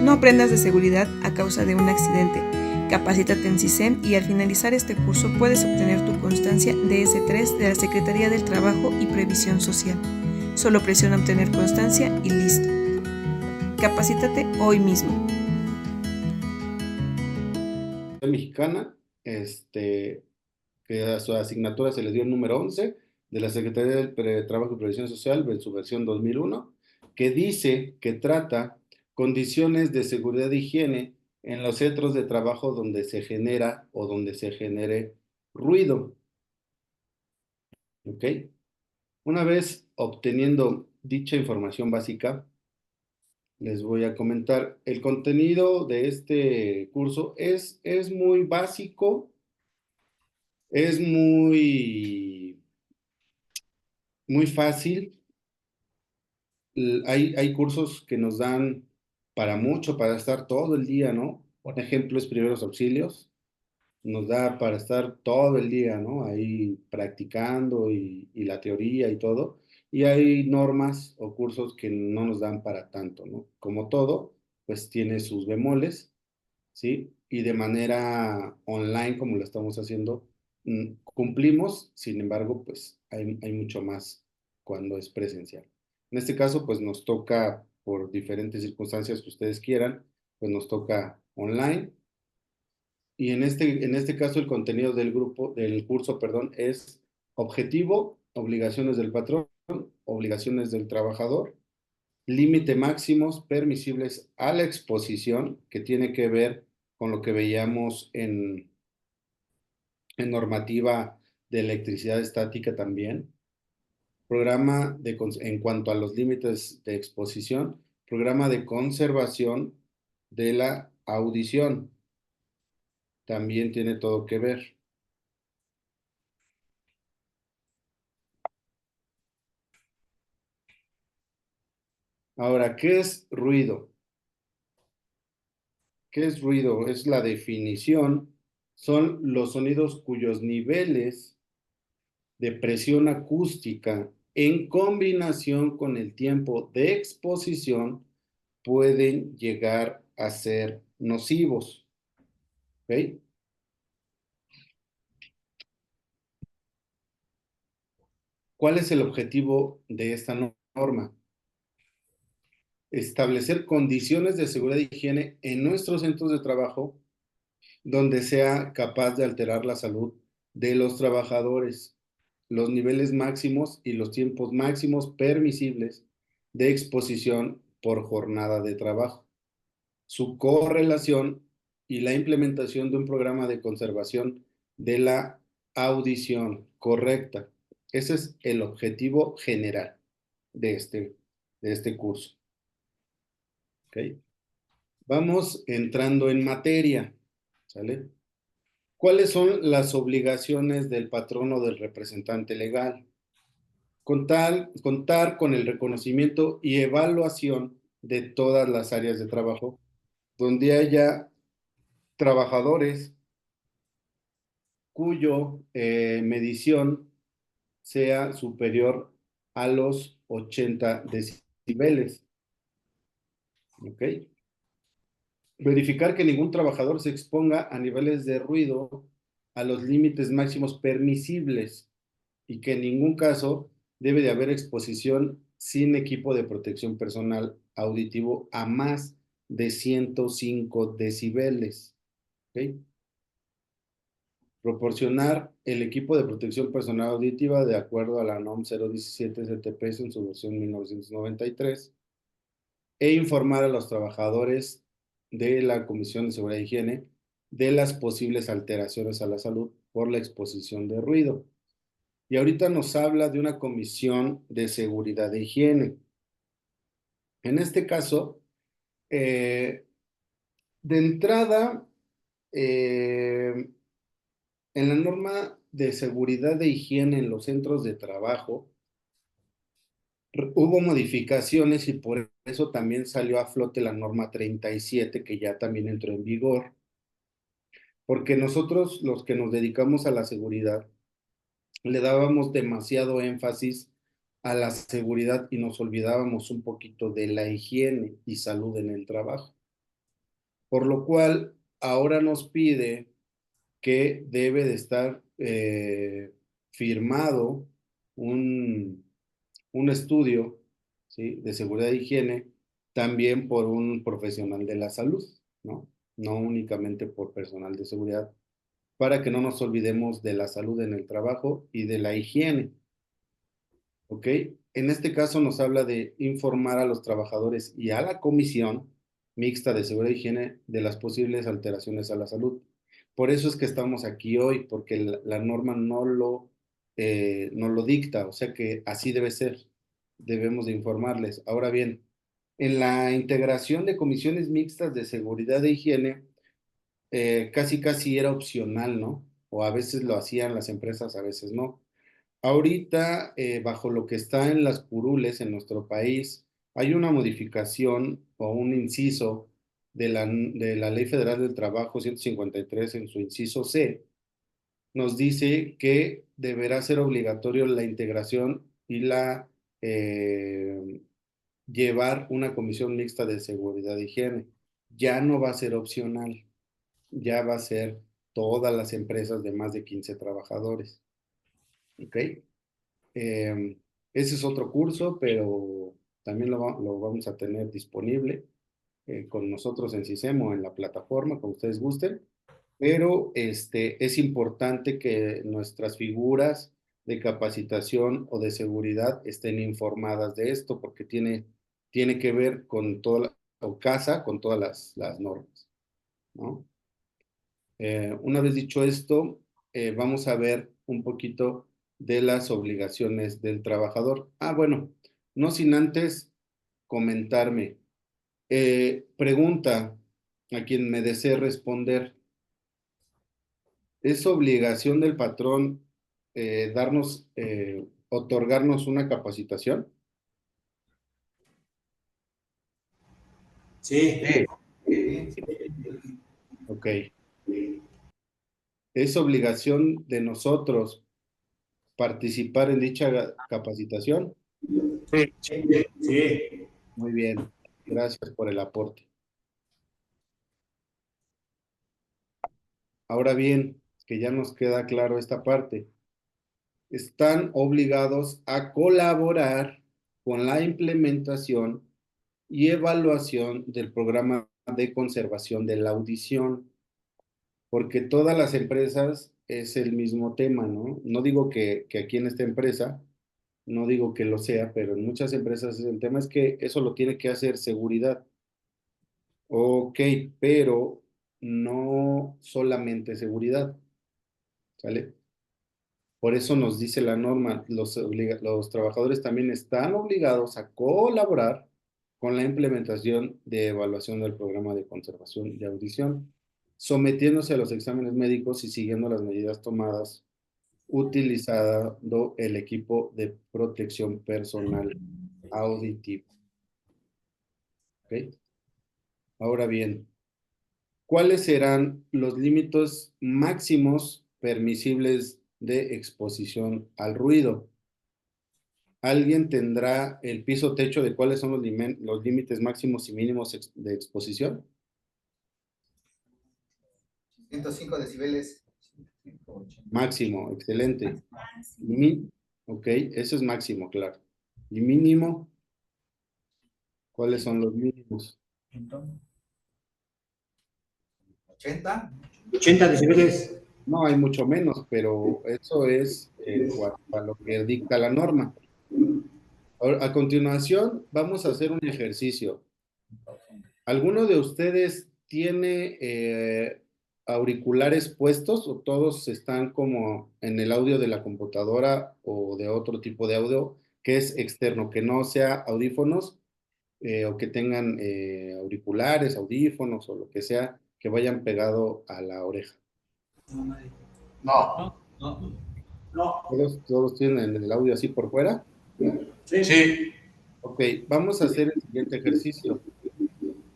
No aprendas de seguridad a causa de un accidente. Capacítate en CISEM y al finalizar este curso puedes obtener tu constancia DS3 de la Secretaría del Trabajo y Previsión Social. Solo presiona obtener constancia y listo. Capacítate hoy mismo. Mexicana, que a su asignatura se le dio el número 11 de la Secretaría del Trabajo y Previsión Social, en su versión 2001, que dice que trata condiciones de seguridad e higiene en los centros de trabajo donde se genera o donde se genere ruido. ¿Ok? Una vez obteniendo dicha información básica, les voy a comentar el contenido de este curso. Es muy básico, es muy fácil. Hay cursos que nos dan para mucho, para estar todo el día, ¿no? Por ejemplo, es primeros auxilios, nos da para estar todo el día, ¿no? Ahí practicando y la teoría y todo. Y hay normas o cursos que no nos dan para tanto, ¿no? Como todo, pues tiene sus bemoles, ¿sí? Y de manera online, como lo estamos haciendo, cumplimos, sin embargo, pues hay mucho más cuando es presencial. En este caso, pues nos toca, por diferentes circunstancias que ustedes quieran, pues nos toca online. Y en este caso, el contenido del curso, perdón, es objetivo, obligaciones del patrón, obligaciones del trabajador, límite máximos permisibles a la exposición, que tiene que ver con lo que veíamos en normativa de electricidad estática también. En cuanto a los límites de exposición, programa de conservación de la audición, también tiene todo que ver. Ahora, ¿qué es ruido? ¿Qué es ruido? Es la definición, son los sonidos cuyos niveles de presión acústica en combinación con el tiempo de exposición pueden llegar a ser nocivos. ¿Ok? ¿Cuál es el objetivo de esta norma? Establecer condiciones de seguridad y higiene en nuestros centros de trabajo donde sea capaz de alterar la salud de los trabajadores, los niveles máximos y los tiempos máximos permisibles de exposición por jornada de trabajo, su correlación y la implementación de un programa de conservación de la audición correcta. Ese es el objetivo general de este curso. ¿Okay? Vamos entrando en materia, ¿sale? ¿Cuáles son las obligaciones del patrón o del representante legal? Contar con el reconocimiento y evaluación de todas las áreas de trabajo donde haya trabajadores cuyo medición sea superior a los 80 decibeles. ¿Ok? Verificar que ningún trabajador se exponga a niveles de ruido a los límites máximos permisibles y que en ningún caso debe de haber exposición sin equipo de protección personal auditivo a más de 105 decibeles. ¿Okay? Proporcionar el equipo de protección personal auditiva de acuerdo a la NOM 017 STPS en su versión 1993 e informar a los trabajadores de la Comisión de Seguridad e Higiene de las posibles alteraciones a la salud por la exposición de ruido. Y ahorita nos habla de una comisión de seguridad e higiene. En este caso, eh, de entrada, eh, en la norma de seguridad e higiene en los centros de trabajo, hubo modificaciones y por eso también salió a flote la norma 37, que ya también entró en vigor, porque nosotros, los que nos dedicamos a la seguridad, le dábamos demasiado énfasis a la seguridad y nos olvidábamos un poquito de la higiene y salud en el trabajo. por lo cual ahora nos pide que debe de estar firmado un, un estudio, ¿sí?, de seguridad e higiene, también por un profesional de la salud, ¿no? No únicamente por personal de seguridad, para que no nos olvidemos de la salud en el trabajo y de la higiene, ¿ok? En este caso nos habla de informar a los trabajadores y a la comisión mixta de seguridad e higiene de las posibles alteraciones a la salud. Por eso es que estamos aquí hoy, porque la norma no lo dicta, o sea que así debe ser. Debemos de informarles. Ahora bien, en la integración de comisiones mixtas de seguridad e higiene, casi casi era opcional, ¿no? O a veces lo hacían las empresas, a veces no. Ahorita, bajo lo que está en las curules en nuestro país, hay una modificación o un inciso de la Ley Federal del Trabajo 153 en su inciso C, nos dice que deberá ser obligatorio la integración y llevar una comisión mixta de seguridad e higiene. Ya no va a ser opcional, ya va a ser todas las empresas de más de 15 trabajadores. ¿Ok? Ese es otro curso, pero también lo vamos a tener disponible con nosotros en CISEM o en la plataforma, como ustedes gusten. Pero es importante que nuestras figuras de capacitación o de seguridad estén informadas de esto, porque tiene que ver con o casa con todas las normas, ¿no? Una vez dicho esto, vamos a ver un poquito de las obligaciones del trabajador. Bueno, no sin antes comentarme. Pregunta a quien me desee responder. ¿Es obligación del patrón otorgarnos una capacitación? Sí. Ok. ¿Es obligación de nosotros participar en dicha capacitación? Sí. Sí. Muy bien. Gracias por el aporte. Ahora bien, que ya nos queda claro esta parte, están obligados a colaborar con la implementación y evaluación del programa de conservación de la audición, porque todas las empresas es el mismo tema, ¿no? No digo que aquí en esta empresa, no digo que lo sea, pero en muchas empresas el tema es que eso lo tiene que hacer seguridad. Ok, pero no solamente seguridad, ¿sale? Por eso nos dice la norma, los trabajadores también están obligados a colaborar con la implementación de evaluación del programa de conservación de audición, sometiéndose a los exámenes médicos y siguiendo las medidas tomadas, utilizando el equipo de protección personal auditivo. ¿Ok? Ahora bien, ¿cuáles serán los límites máximos permisibles de exposición al ruido? ¿Alguien tendrá el piso techo de cuáles son los límites máximos y mínimos de exposición? 105 decibeles. Máximo, excelente. Ok, eso es máximo, claro. ¿Y mínimo? ¿Cuáles son los mínimos? 80. 80 decibeles. No, hay mucho menos, pero eso es en cuanto a lo que dicta la norma. A continuación, vamos a hacer un ejercicio. ¿Alguno de ustedes tiene auriculares puestos o todos están como en el audio de la computadora o de otro tipo de audio que es externo, que no sea audífonos o que tengan auriculares, audífonos o lo que sea que vayan pegado a la oreja? No. No. ¿Todos tienen el audio así por fuera? Sí. Ok, vamos a hacer el siguiente ejercicio.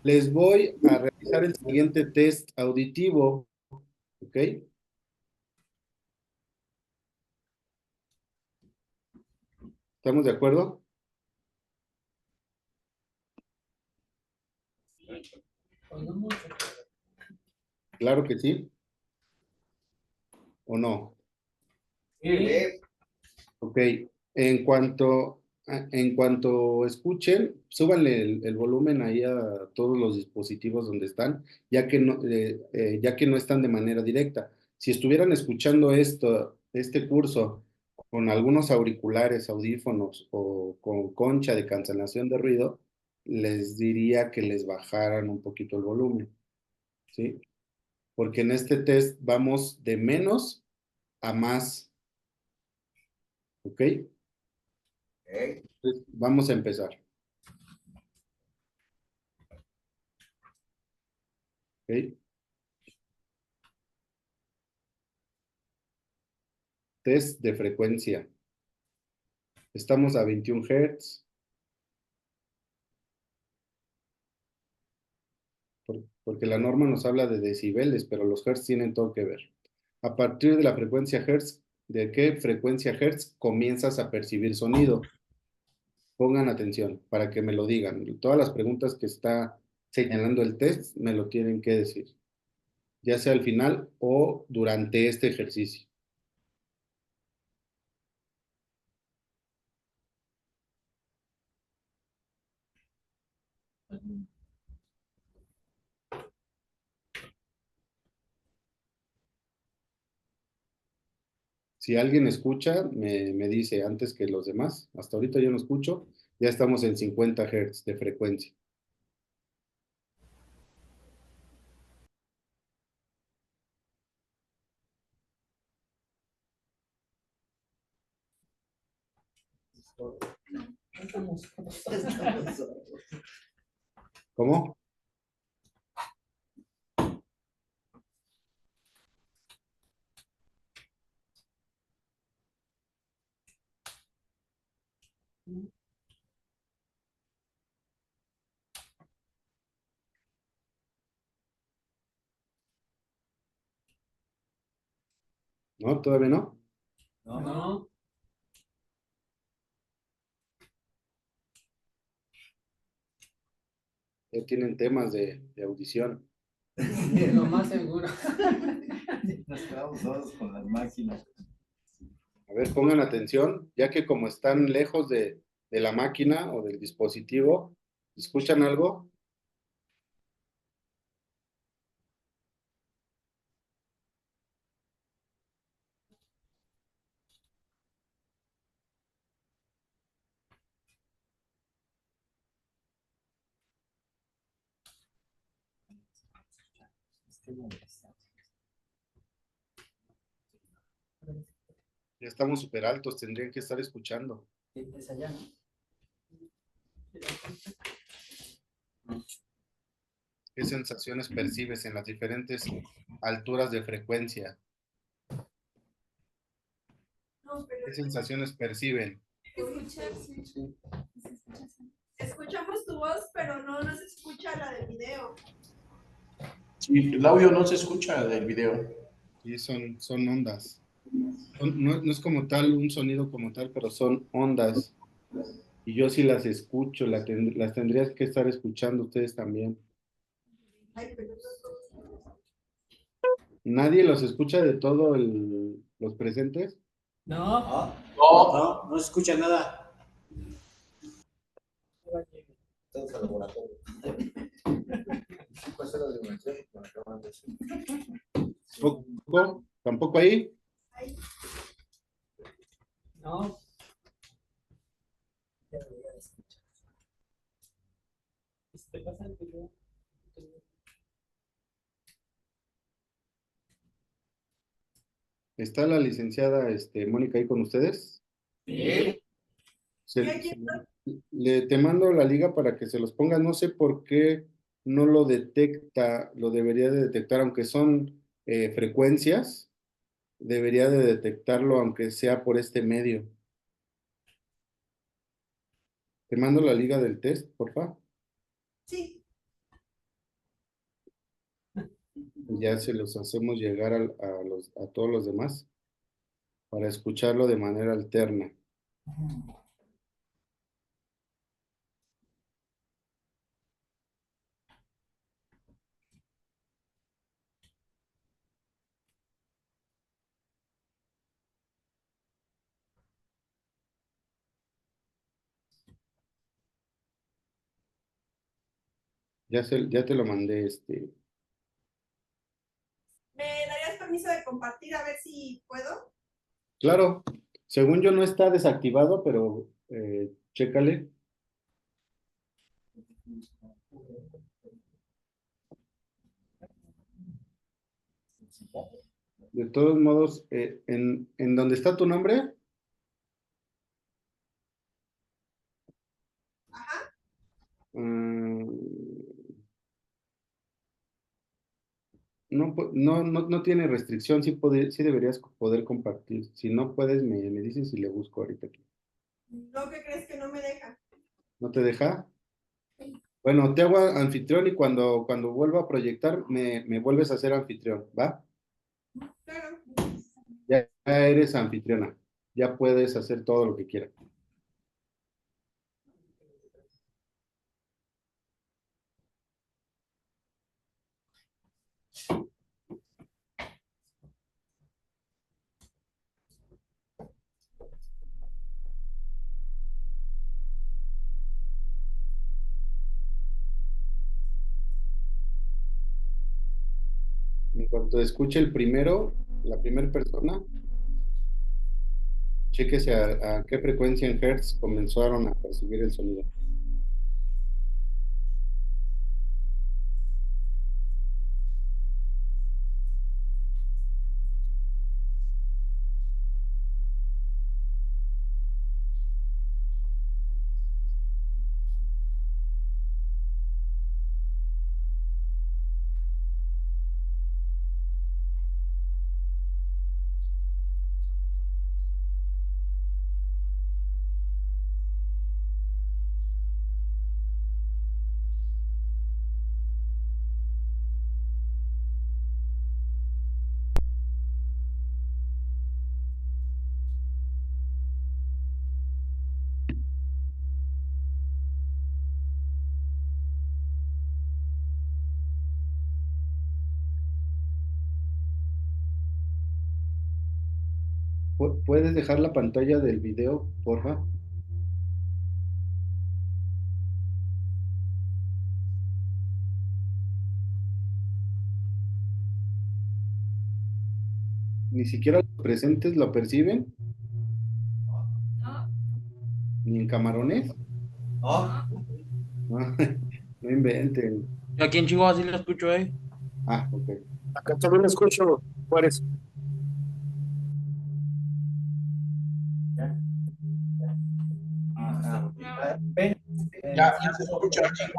Les voy a realizar el siguiente test auditivo, ¿ok? ¿Estamos de acuerdo? Claro que sí, ¿o no? Sí. Ok, en cuanto escuchen, súbanle el volumen ahí a todos los dispositivos donde están, ya que no están de manera directa. Si estuvieran escuchando este curso con algunos auriculares, audífonos o con concha de cancelación de ruido, les diría que les bajaran un poquito el volumen, ¿sí? Porque en este test vamos de menos a más, ¿ok? Ok. Entonces, vamos a empezar. ¿Ok? Test de frecuencia. Estamos a 21 Hz, porque la norma nos habla de decibeles, pero los Hz tienen todo que ver. A partir de la frecuencia Hz, ¿de qué frecuencia Hz comienzas a percibir sonido? Pongan atención para que me lo digan. Todas las preguntas que está señalando el test me lo tienen que decir, ya sea al final o durante este ejercicio. Si alguien escucha, me dice antes que los demás. Hasta ahorita yo no escucho. Ya estamos en 50 Hz de frecuencia. ¿Cómo? ¿No? ¿Todavía no? No. Ya tienen temas de audición. Lo más seguro. Nos quedamos todos con las máquinas. A ver, pongan atención, ya que como están lejos de la máquina o del dispositivo, ¿escuchan algo? Ya estamos súper altos, tendrían que estar escuchando. Es allá, ¿no? ¿Qué sensaciones percibes en las diferentes alturas de frecuencia? No, pero ¿Qué sensaciones perciben? escuchar, sí. Escuchamos tu voz, pero no se escucha la del video. Sí, el audio no se escucha del video. Sí, son ondas. No es como tal un sonido como tal, pero son ondas. Y yo sí las escucho, las tendrías que estar escuchando ustedes también. Ay, pero ¿Nadie los escucha de todos los presentes? No. No se escucha nada. Todos al laboratorio. ¿Cuál será la dimensión? Me acaban de decir. ¿Tampoco? ¿Tampoco ahí? No. ¿Te pasa el video? ¿Está la licenciada Mónica ahí con ustedes? Sí. Te mando la liga para que se los ponga. No sé por qué no lo detecta, lo debería de detectar, aunque son frecuencias, debería de detectarlo aunque sea por este medio. Te mando la liga del test, por favor. sí. Ya se los hacemos llegar a todos los demás para escucharlo de manera alterna. Ya te lo mandé, ¿Me darías permiso de compartir a ver si puedo? Claro, según yo no está desactivado, pero chécale. De todos modos, en donde está tu nombre, Ajá. mm, no, no tiene restricción, sí deberías poder compartir. Si no puedes, me dices y le busco ahorita aquí. ¿No que crees que no me deja? ¿No te deja? Bueno, te hago anfitrión y cuando vuelva a proyectar, me vuelves a ser anfitrión, ¿va? Claro. Ya eres anfitriona, ya puedes hacer todo lo que quieras. En cuanto escuche el primero, la primera persona, chéquese a qué frecuencia en Hertz comenzaron a percibir el sonido. ¿Puedes dejar la pantalla del video, porfa? Ni siquiera los presentes lo perciben, ni en camarones. Oh, Ah, no inventen. Yo aquí en Chihuahua sí lo escucho, ¿eh? Ah, ok. Acá también lo escucho, Juárez. ajá. Ya se escucha aquí.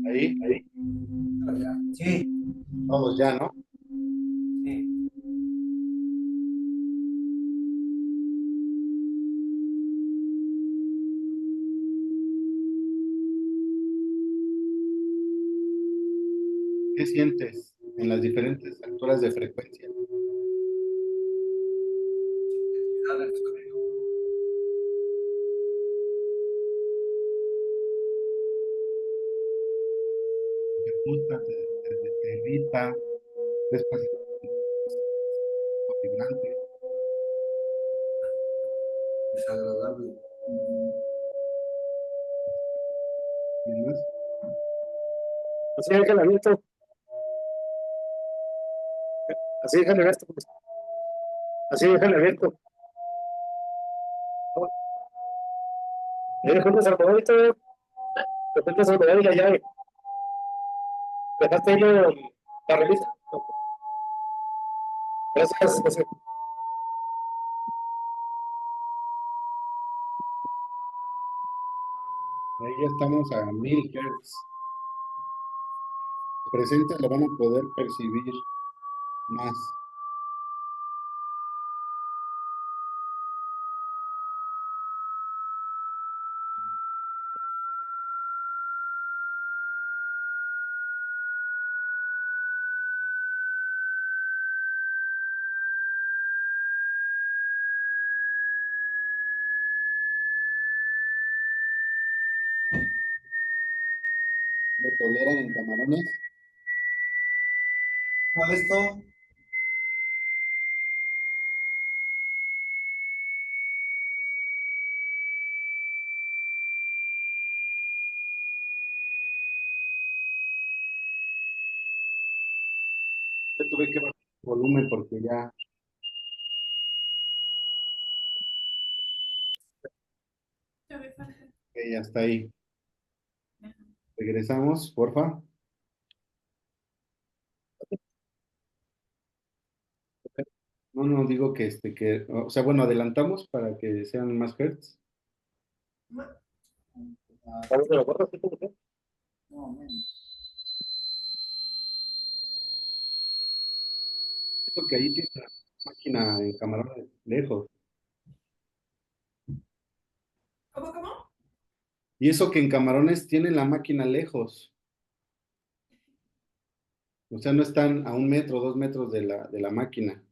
Ahí, Sí, todos ya, ¿no? sí. ¿Qué sientes en las diferentes alturas de frecuencia? ¿Te gusta, te irrita, despacito, vibrante? Desagradable. ¿Quién más? Así déjale abierto, así déjale abierto, pues. Así déjale abierto. Mira, juntas al rodadito, te juntas al rodado y la llave. Dejaste ahí la revista. Gracias, José. Ahí ya estamos a 1000 Hz. Presentes lo van a poder percibir más. ¿Lo toleran en camarones? Molesto. Yo tuve que bajar el volumen porque ya, ya está ahí. Regresamos, porfa. No, no, digo que o sea, bueno, adelantamos para que sean más hertz. ¿Vamos de la gorra? ¿Sí, cómo que? No, menos. Eso que ahí tiene la máquina en camarones lejos. ¿Cómo? Y eso que en camarones tiene la máquina lejos. O sea, no están a 1 metro, 2 metros de la máquina.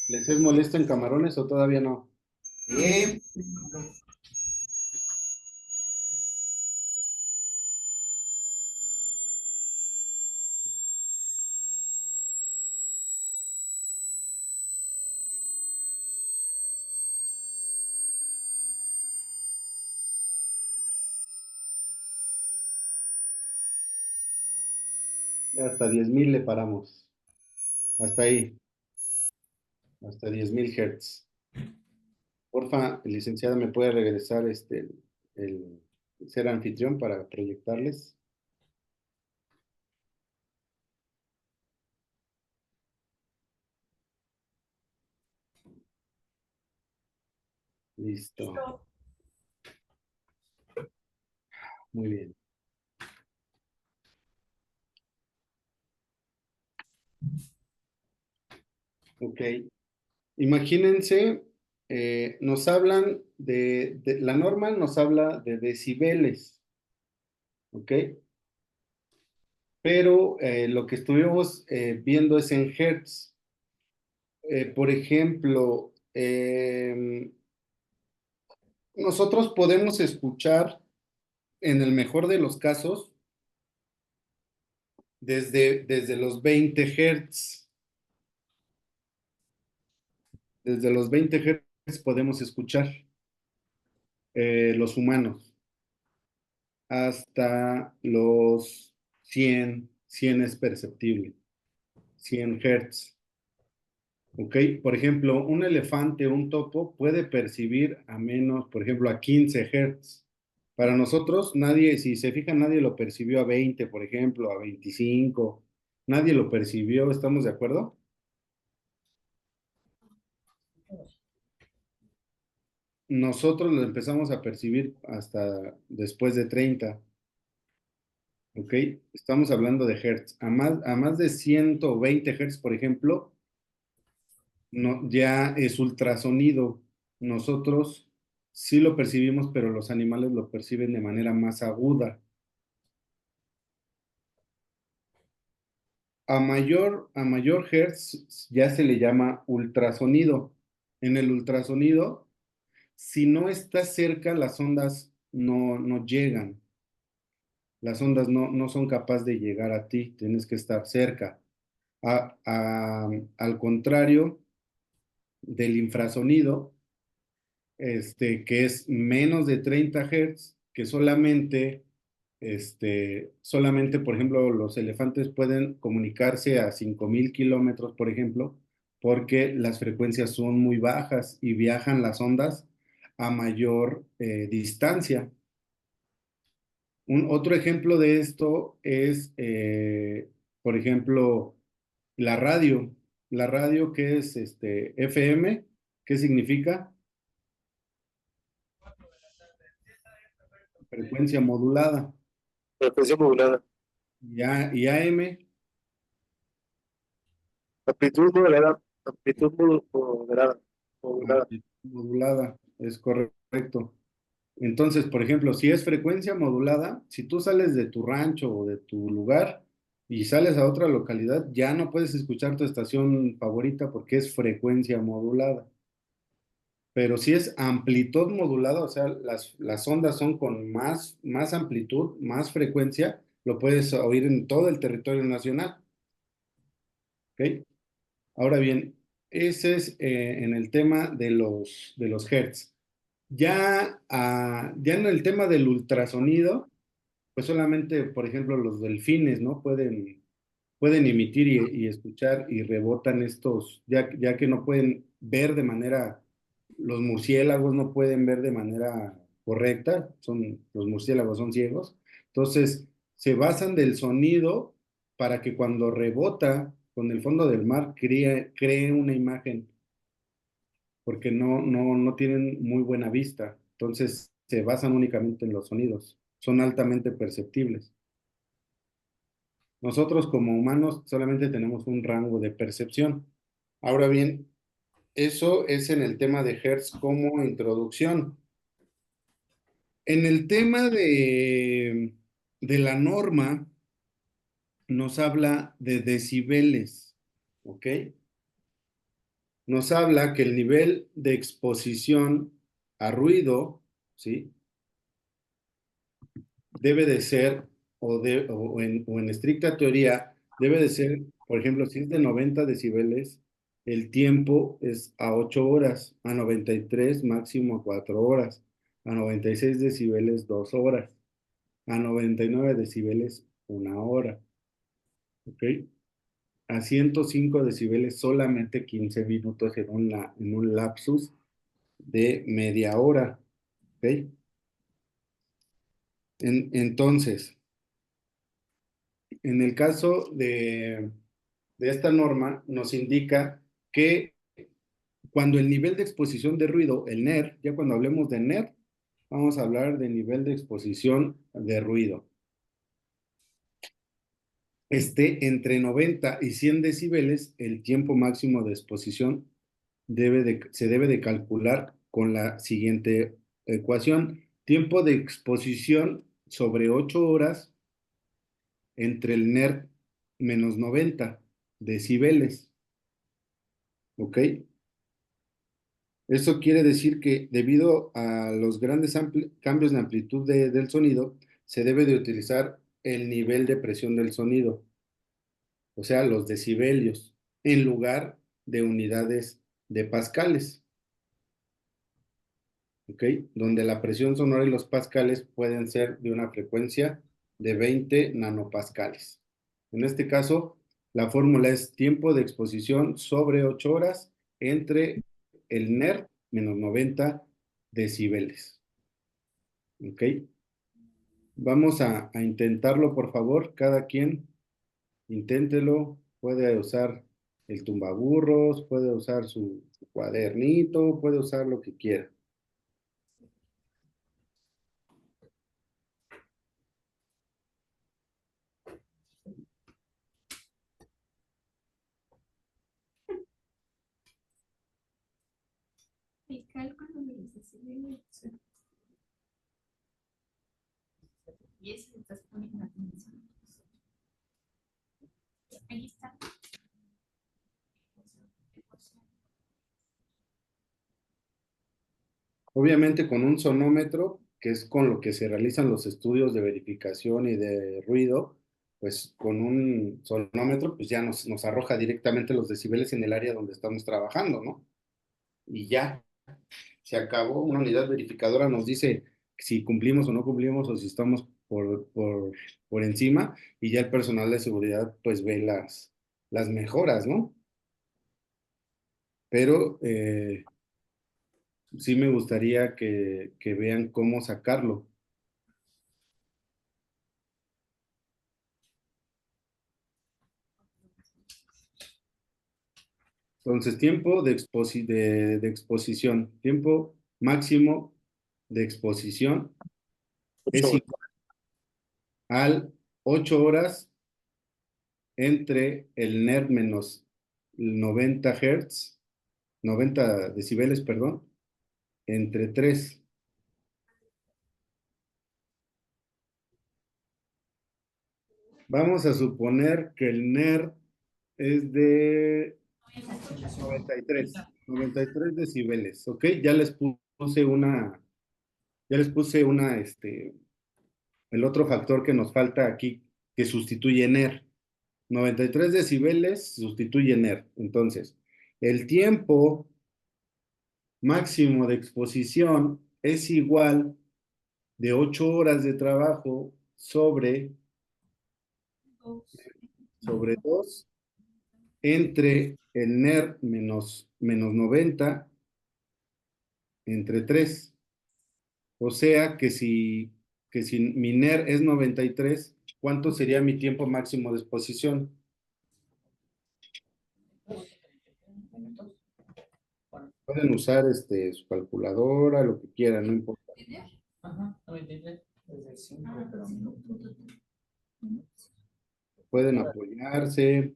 ¿Les es molesto en camarones o todavía no? Sí. Ya hasta 10,000 le paramos. Hasta ahí. Hasta 10,000 hertz. Porfa, licenciada, ¿me puede regresar el ser anfitrión para proyectarles? Listo. Muy bien. Ok. Imagínense, nos hablan la norma nos habla de decibeles, ¿ok? Pero lo que estuvimos viendo es en hertz. Por ejemplo, nosotros podemos escuchar, en el mejor de los casos, desde los 20 hertz. Desde los 20 hertz podemos escuchar los humanos hasta los 100 es perceptible, 100 hertz. ¿Ok? Por ejemplo, un elefante, un topo puede percibir a menos, por ejemplo, a 15 hertz. Para nosotros, nadie, si se fijan, nadie lo percibió a 20, por ejemplo, a 25. Nadie lo percibió, ¿estamos de acuerdo? Nosotros lo empezamos a percibir hasta después de 30. ¿Ok? Estamos hablando de hertz. A más de 120 hertz, por ejemplo, no, ya es ultrasonido. Nosotros sí lo percibimos, pero los animales lo perciben de manera más aguda. A mayor hertz ya se le llama ultrasonido. En el ultrasonido, si no está cerca, las ondas no llegan. Las ondas no son capaces de llegar a ti, tienes que estar cerca. Al contrario del infrasonido, que es menos de 30 Hz, que solamente, por ejemplo, los elefantes pueden comunicarse a 5,000 kilómetros, por ejemplo, porque las frecuencias son muy bajas y viajan las ondas a mayor distancia. Otro ejemplo de esto es, por ejemplo, la radio. La radio que es FM, ¿qué significa? Frecuencia modulada. Frecuencia modulada. Y AM, Amplitud moderada. Amplitud moderada. Modulada. amplitud modulada, es correcto. Entonces, por ejemplo, si es frecuencia modulada, si tú sales de tu rancho o de tu lugar y sales a otra localidad, ya no puedes escuchar tu estación favorita porque es frecuencia modulada. Pero si es amplitud modulada, o sea, las ondas son con más amplitud, más frecuencia, lo puedes oír en todo el territorio nacional. ¿Ok? Ahora bien, ese es en el tema de los hertz. Ya en el tema del ultrasonido, pues solamente, por ejemplo, los delfines, ¿no? Pueden emitir y escuchar y rebotan estos, ya que no pueden ver de manera, los murciélagos no pueden ver de manera correcta, los murciélagos son ciegos, entonces se basan del sonido para que cuando rebota con el fondo del mar cree una imagen, porque no tienen muy buena vista, entonces se basan únicamente en los sonidos, son altamente perceptibles. Nosotros como humanos solamente tenemos un rango de percepción. Ahora bien, eso es en el tema de Hertz como introducción. En el tema de la norma, nos habla de decibeles, ¿ok? Nos habla que el nivel de exposición a ruido, ¿sí? Debe de ser, o en estricta teoría, debe de ser, por ejemplo, si es de 90 decibeles, el tiempo es a 8 horas, a 93 máximo a 4 horas, a 96 decibeles 2 horas, a 99 decibeles 1 hora, ¿ok? A 105 decibeles solamente 15 minutos en un lapsus de media hora, ¿ok? Entonces, en el caso de esta norma, nos indica que cuando el nivel de exposición de ruido, el NER, ya cuando hablemos de NER, vamos a hablar de nivel de exposición de ruido, esté entre 90 y 100 decibeles, el tiempo máximo de exposición se debe de calcular con la siguiente ecuación. Tiempo de exposición sobre 8 horas entre el NER menos 90 decibeles. ¿Ok? Eso quiere decir que debido a los grandes cambios de amplitud del sonido, se debe de utilizar el nivel de presión del sonido, o sea, los decibelios, en lugar de unidades de pascales. ¿Ok? Donde la presión sonora y los pascales pueden ser de una frecuencia de 20 nanopascales. En este caso, la fórmula es tiempo de exposición sobre 8 horas entre el NER menos 90 decibeles. ¿Ok? Vamos a intentarlo, por favor. Cada quien, inténtelo. Puede usar el tumbaburros, puede usar su cuadernito, puede usar lo que quiera. El cálculo de los decibeles. Y eso le estás poniendo atención. Ahí está. Obviamente con un sonómetro, que es con lo que se realizan los estudios de verificación y de ruido, pues con un sonómetro, pues ya nos arroja directamente los decibeles en el área donde estamos trabajando, ¿no? Y ya, se acabó. Una unidad verificadora nos dice si cumplimos o no cumplimos o si estamos por encima, y ya el personal de seguridad pues ve las mejoras, ¿no? Pero sí me gustaría que vean cómo sacarlo. Entonces, tiempo de exposición, tiempo máximo de exposición es igual al 8 horas entre el NER menos 90 Hz, 90 decibeles, perdón, entre 3. Vamos a suponer que el NER es de 93 decibeles, ¿ok? Ya les puse el otro factor que nos falta aquí, que sustituye NER. 93 decibeles sustituye NER. Entonces, el tiempo máximo de exposición es igual de 8 horas de trabajo sobre 2 entre el NER menos 90 entre 3. O sea que si mi NER es 93, ¿cuánto sería mi tiempo máximo de exposición? Pueden usar su calculadora, lo que quieran, no importa. Ajá, 93. Desde 5, pero minutos. Pueden apoyarse,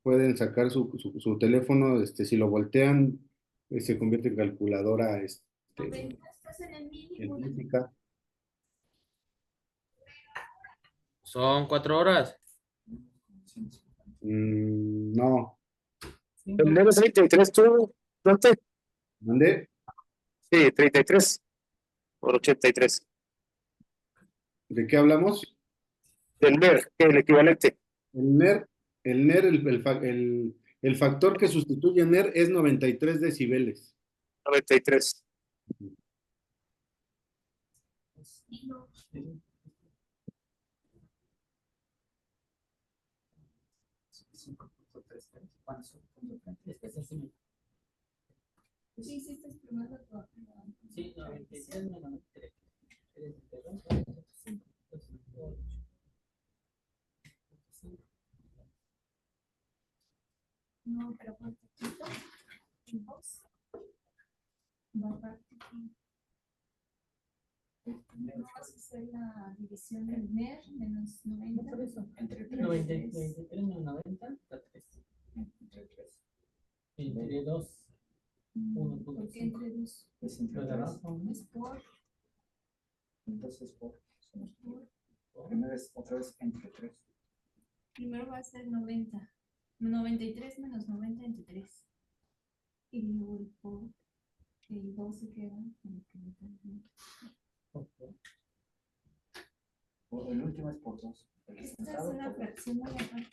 pueden sacar su teléfono, si lo voltean, se convierte en calculadora Estás en el mínimo. científica. Son 4 horas. No, El NER es 33, tú, ¿dónde? ¿mande? Sí, 33 por 83. ¿De qué hablamos? Del NER, el equivalente. El NER, el factor que sustituye NER es 93 decibeles. 93. Es que es así. Sí, hiciste primero todo. Sí, 93 menos 93. No, pero por poquito. En dos. Va a partir. Primero vas a hacer la división del NER menos 90. Por eso. Entre 3. 93 menos 90 da 3. Entre 3. Entre 2. ¿Por qué entre dos? Es entre Lo de 3. abajo, ¿no? Es por. Entonces, primero es otra vez entre 3. Primero va a ser 90. 93 menos 90 entre 3. Y luego el por. El 2 se queda. El último es por 2. Esta es una fracción muy aparte.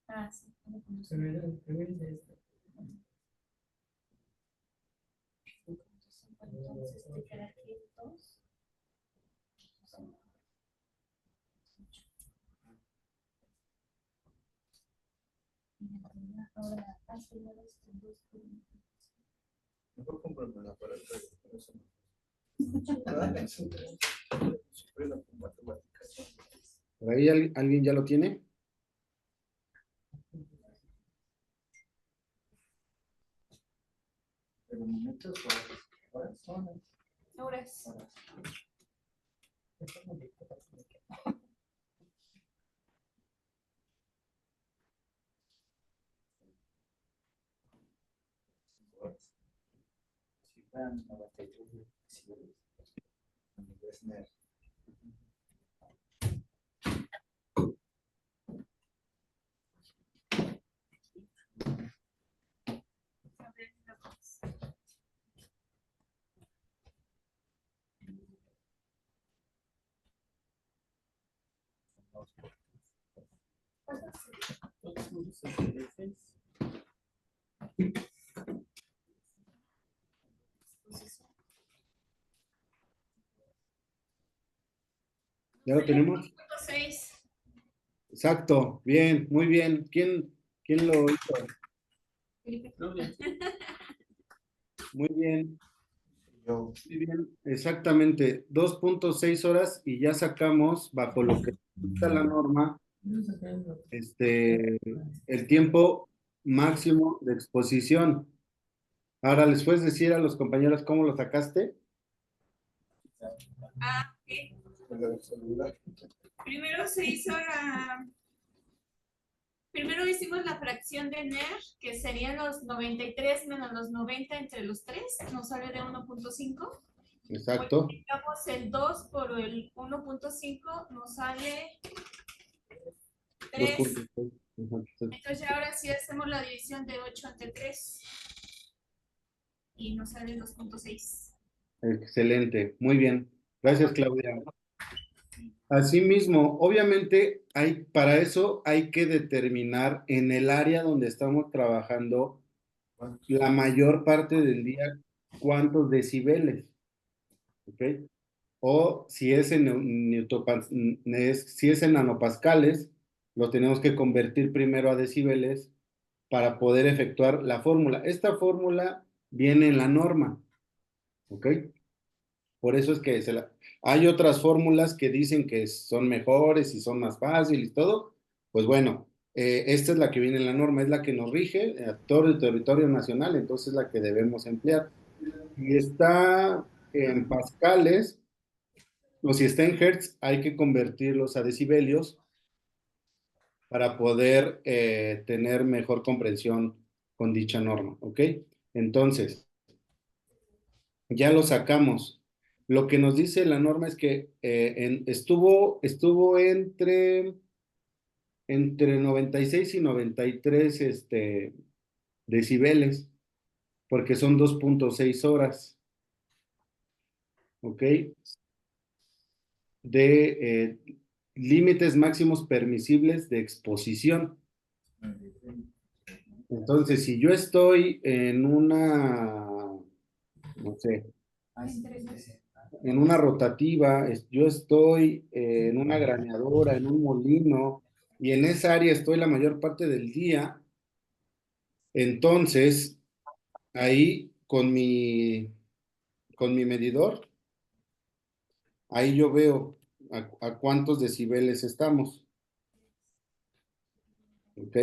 Ah, sí. Primero es esto. Entonces te queda aquí el 2. Ahora haz primero estos dos por uno. Mejor cómprame una para el rey, por eso no. ¿Por ahí alguien ya lo tiene? Pero minutos o horas. Horas. Si fueran 93 decibeles, es NER. ¿Ya lo tenemos? 6. Exacto, bien, muy bien. ¿Quién lo hizo? Muy bien, Yo, muy bien, exactamente. 2.6 horas y ya sacamos, bajo lo que está la norma, el tiempo máximo de exposición. Ahora, ¿les puedes decir a los compañeros cómo lo sacaste? Ah, ok. el celular. Primero se hizo Primero hicimos la fracción de NER, que serían los 93 menos los 90 entre los 3, nos sale de 1.5. Exacto. Multiplicamos el 2 por el 1.5, nos sale 3. 2.6. Entonces ya ahora sí hacemos la división de 8 entre 3 y nos sale 2.6. Excelente, muy bien. Gracias, Claudia. Asimismo, obviamente, para eso hay que determinar en el área donde estamos trabajando la mayor parte del día cuántos decibeles, ¿ok? O si es en si es en nanopascales, lo tenemos que convertir primero a decibeles para poder efectuar la fórmula. Esta fórmula viene en la norma, ¿ok? Por eso es que hay otras fórmulas que dicen que son mejores y son más fáciles y todo. Pues bueno, esta es la que viene en la norma, es la que nos rige a todo el territorio nacional, entonces es la que debemos emplear. Y está en pascales, o si está en hertz, hay que convertirlos a decibelios para poder tener mejor comprensión con dicha norma, ¿ok? Entonces, ya lo sacamos. Lo que nos dice la norma es que estuvo entre 96 y 93 decibeles, porque son 2.6 horas, ¿ok? De límites máximos permisibles de exposición. Entonces, si yo estoy en no sé, en una rotativa, yo estoy en una graneadora, en un molino, y en esa área estoy la mayor parte del día, entonces ahí con mi medidor, ahí yo veo a cuántos decibeles estamos, ¿ok?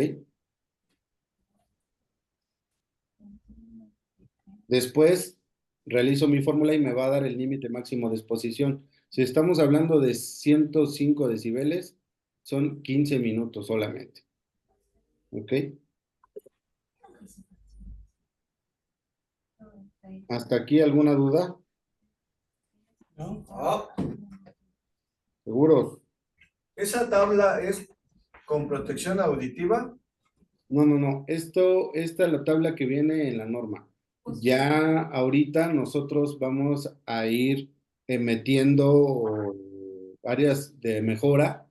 Después realizo mi fórmula y me va a dar el límite máximo de exposición. Si estamos hablando de 105 decibeles, son 15 minutos solamente. ¿Ok? ¿Hasta aquí alguna duda? No, ¿Seguros? esa tabla es con protección auditiva. No, no, no. Esta es la tabla que viene en la norma. Ya ahorita nosotros vamos a ir metiendo áreas de mejora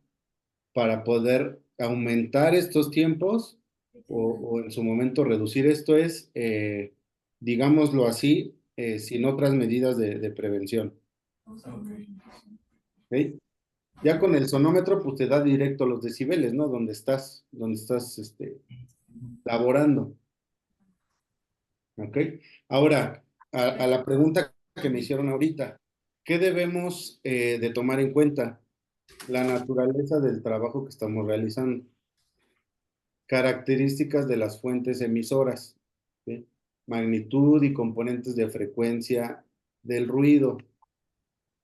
para poder aumentar estos tiempos o en su momento reducir. Esto es, digámoslo así, sin otras medidas de prevención. ¿Ok? Ya con el sonómetro, pues te da directo los decibeles, ¿no? Donde estás laborando. ¿Ok? Ahora, a la pregunta que me hicieron ahorita, ¿qué debemos de tomar en cuenta? La naturaleza del trabajo que estamos realizando. Características de las fuentes emisoras, ¿sí? Magnitud y componentes de frecuencia del ruido.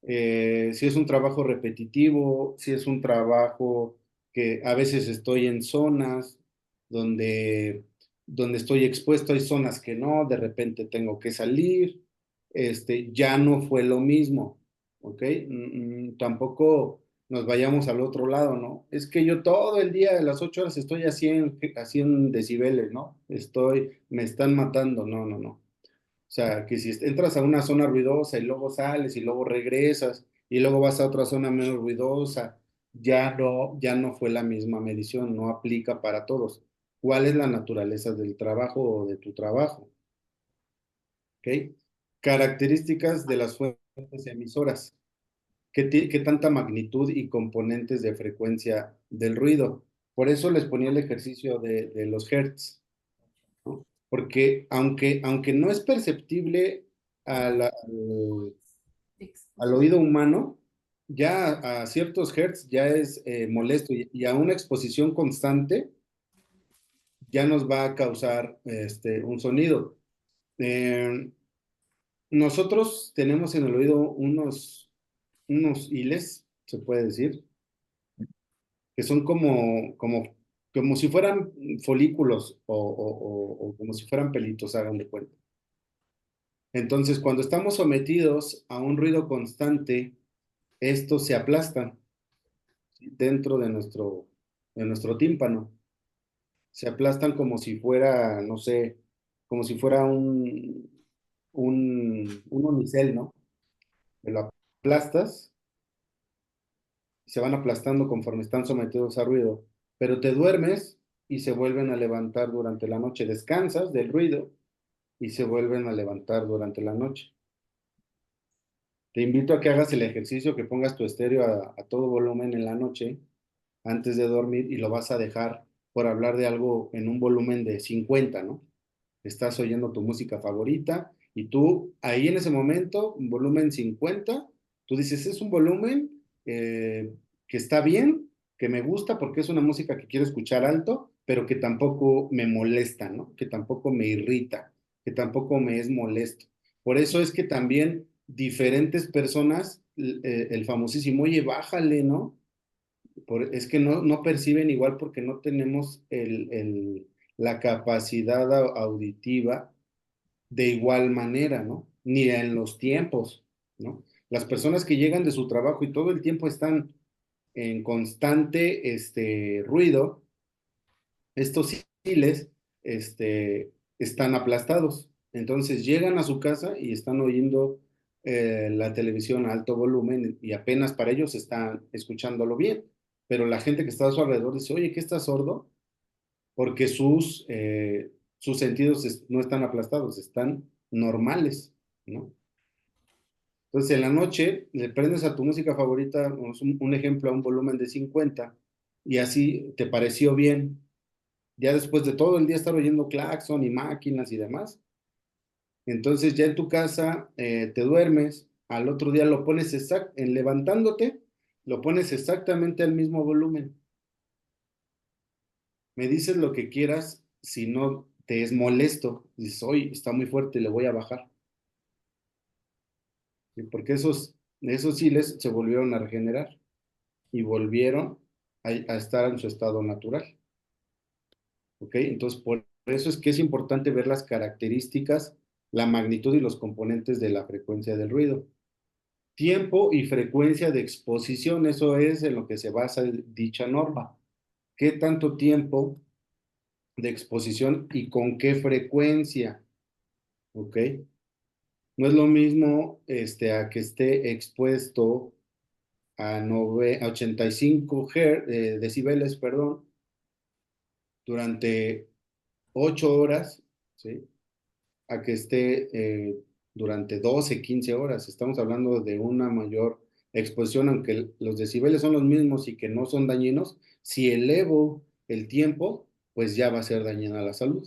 Si es un trabajo repetitivo, si es un trabajo que a veces estoy en zonas donde estoy expuesto, hay zonas que no, de repente tengo que salir, ya no fue lo mismo, ¿ok? Tampoco nos vayamos al otro lado, ¿no? Es que yo todo el día de las 8 horas estoy a 100 decibeles, ¿no? Me están matando, no, no, no. O sea, que si entras a una zona ruidosa y luego sales y luego regresas y luego vas a otra zona menos ruidosa, ya no fue la misma medición, no aplica para todos. ¿Cuál es la naturaleza del trabajo o de tu trabajo? ¿Ok? Características de las fuentes emisoras. ¿Qué tanta magnitud y componentes de frecuencia del ruido? Por eso les ponía el ejercicio de los hertz, ¿no? Porque aunque no es perceptible al oído humano, ya a ciertos hertz ya es molesto y a una exposición constante ya nos va a causar un sonido. Eh, Nosotros tenemos en el oído unos hiles, se puede decir, que son como como si fueran folículos o como si fueran pelitos, hagan de cuenta. Entonces, cuando estamos sometidos a un ruido constante, estos se aplastan dentro de nuestro tímpano. Se aplastan como si fuera, no sé, como si fuera un unicel, ¿no? Que lo aplastas, se van aplastando conforme están sometidos a ruido, pero te duermes y se vuelven a levantar durante la noche. Descansas del ruido y se vuelven a levantar durante la noche. Te invito a que hagas el ejercicio, que pongas tu estéreo a todo volumen en la noche antes de dormir y lo vas a dejar por hablar de algo en un volumen de 50, ¿no? Estás oyendo tu música favorita y tú ahí en ese momento, volumen 50, tú dices, es un volumen que está bien, que me gusta porque es una música que quiero escuchar alto, pero que tampoco me molesta, ¿no? Que tampoco me irrita, que tampoco me es molesto. Por eso es que también diferentes personas, el famosísimo, oye, bájale, ¿no? Es que no perciben igual porque no tenemos la capacidad auditiva de igual manera, ¿no? Ni en los tiempos, ¿no? Las personas que llegan de su trabajo y todo el tiempo están en constante ruido, estos hiles están aplastados. Entonces llegan a su casa y están oyendo la televisión a alto volumen y apenas para ellos están escuchándolo bien. Pero la gente que está a su alrededor dice, oye, ¿qué estás sordo? Porque sus sentidos no están aplastados, están normales, ¿no? Entonces en la noche le prendes a tu música favorita, un ejemplo, a un volumen de 50 y así te pareció bien. Ya después de todo el día estar oyendo claxon y máquinas y demás, entonces ya en tu casa te duermes, al otro día lo pones levantándote, lo pones exactamente al mismo volumen. Me dices lo que quieras si no te es molesto. Dices, hoy está muy fuerte, le voy a bajar. ¿Sí? Porque esos hiles se volvieron a regenerar y volvieron a estar en su estado natural. ¿Ok? Entonces, por eso es que es importante ver las características, la magnitud y los componentes de la frecuencia del ruido. Tiempo y frecuencia de exposición, eso es en lo que se basa dicha norma. ¿Qué tanto tiempo de exposición y con qué frecuencia? ¿Ok? No es lo mismo a que esté expuesto a 85 decibeles, perdón, durante 8 horas, ¿sí? A que esté durante 12, 15 horas. Estamos hablando de una mayor exposición, aunque los decibeles son los mismos y que no son dañinos. Si elevo el tiempo, pues ya va a ser dañina a la salud.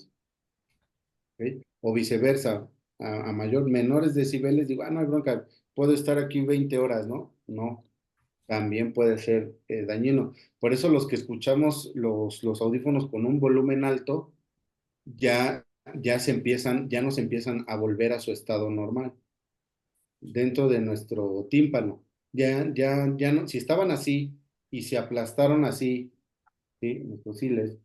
¿Ok? O viceversa, menores decibeles, digo, no hay bronca, puedo estar aquí 20 horas, ¿no? No, también puede ser dañino. Por eso los que escuchamos los audífonos con un volumen alto, ya, ya nos empiezan a volver a su estado normal dentro de nuestro tímpano. Ya no, si estaban así y se aplastaron así, ¿sí? Nuestros hiles,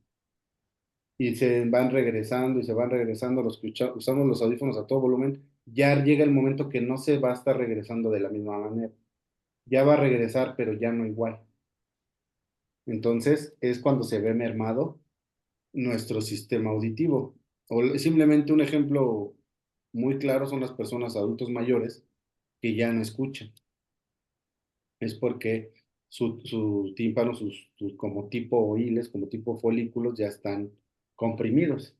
y se van regresando y se van regresando los que usamos los audífonos a todo volumen, ya llega el momento que no se va a estar regresando de la misma manera. Ya va a regresar, pero ya no igual. Entonces es cuando se ve mermado nuestro sistema auditivo. O simplemente un ejemplo muy claro son las personas adultos mayores que ya no escuchan. Es porque su tímpano, sus como tipo oíles, como tipo folículos ya están comprimidos.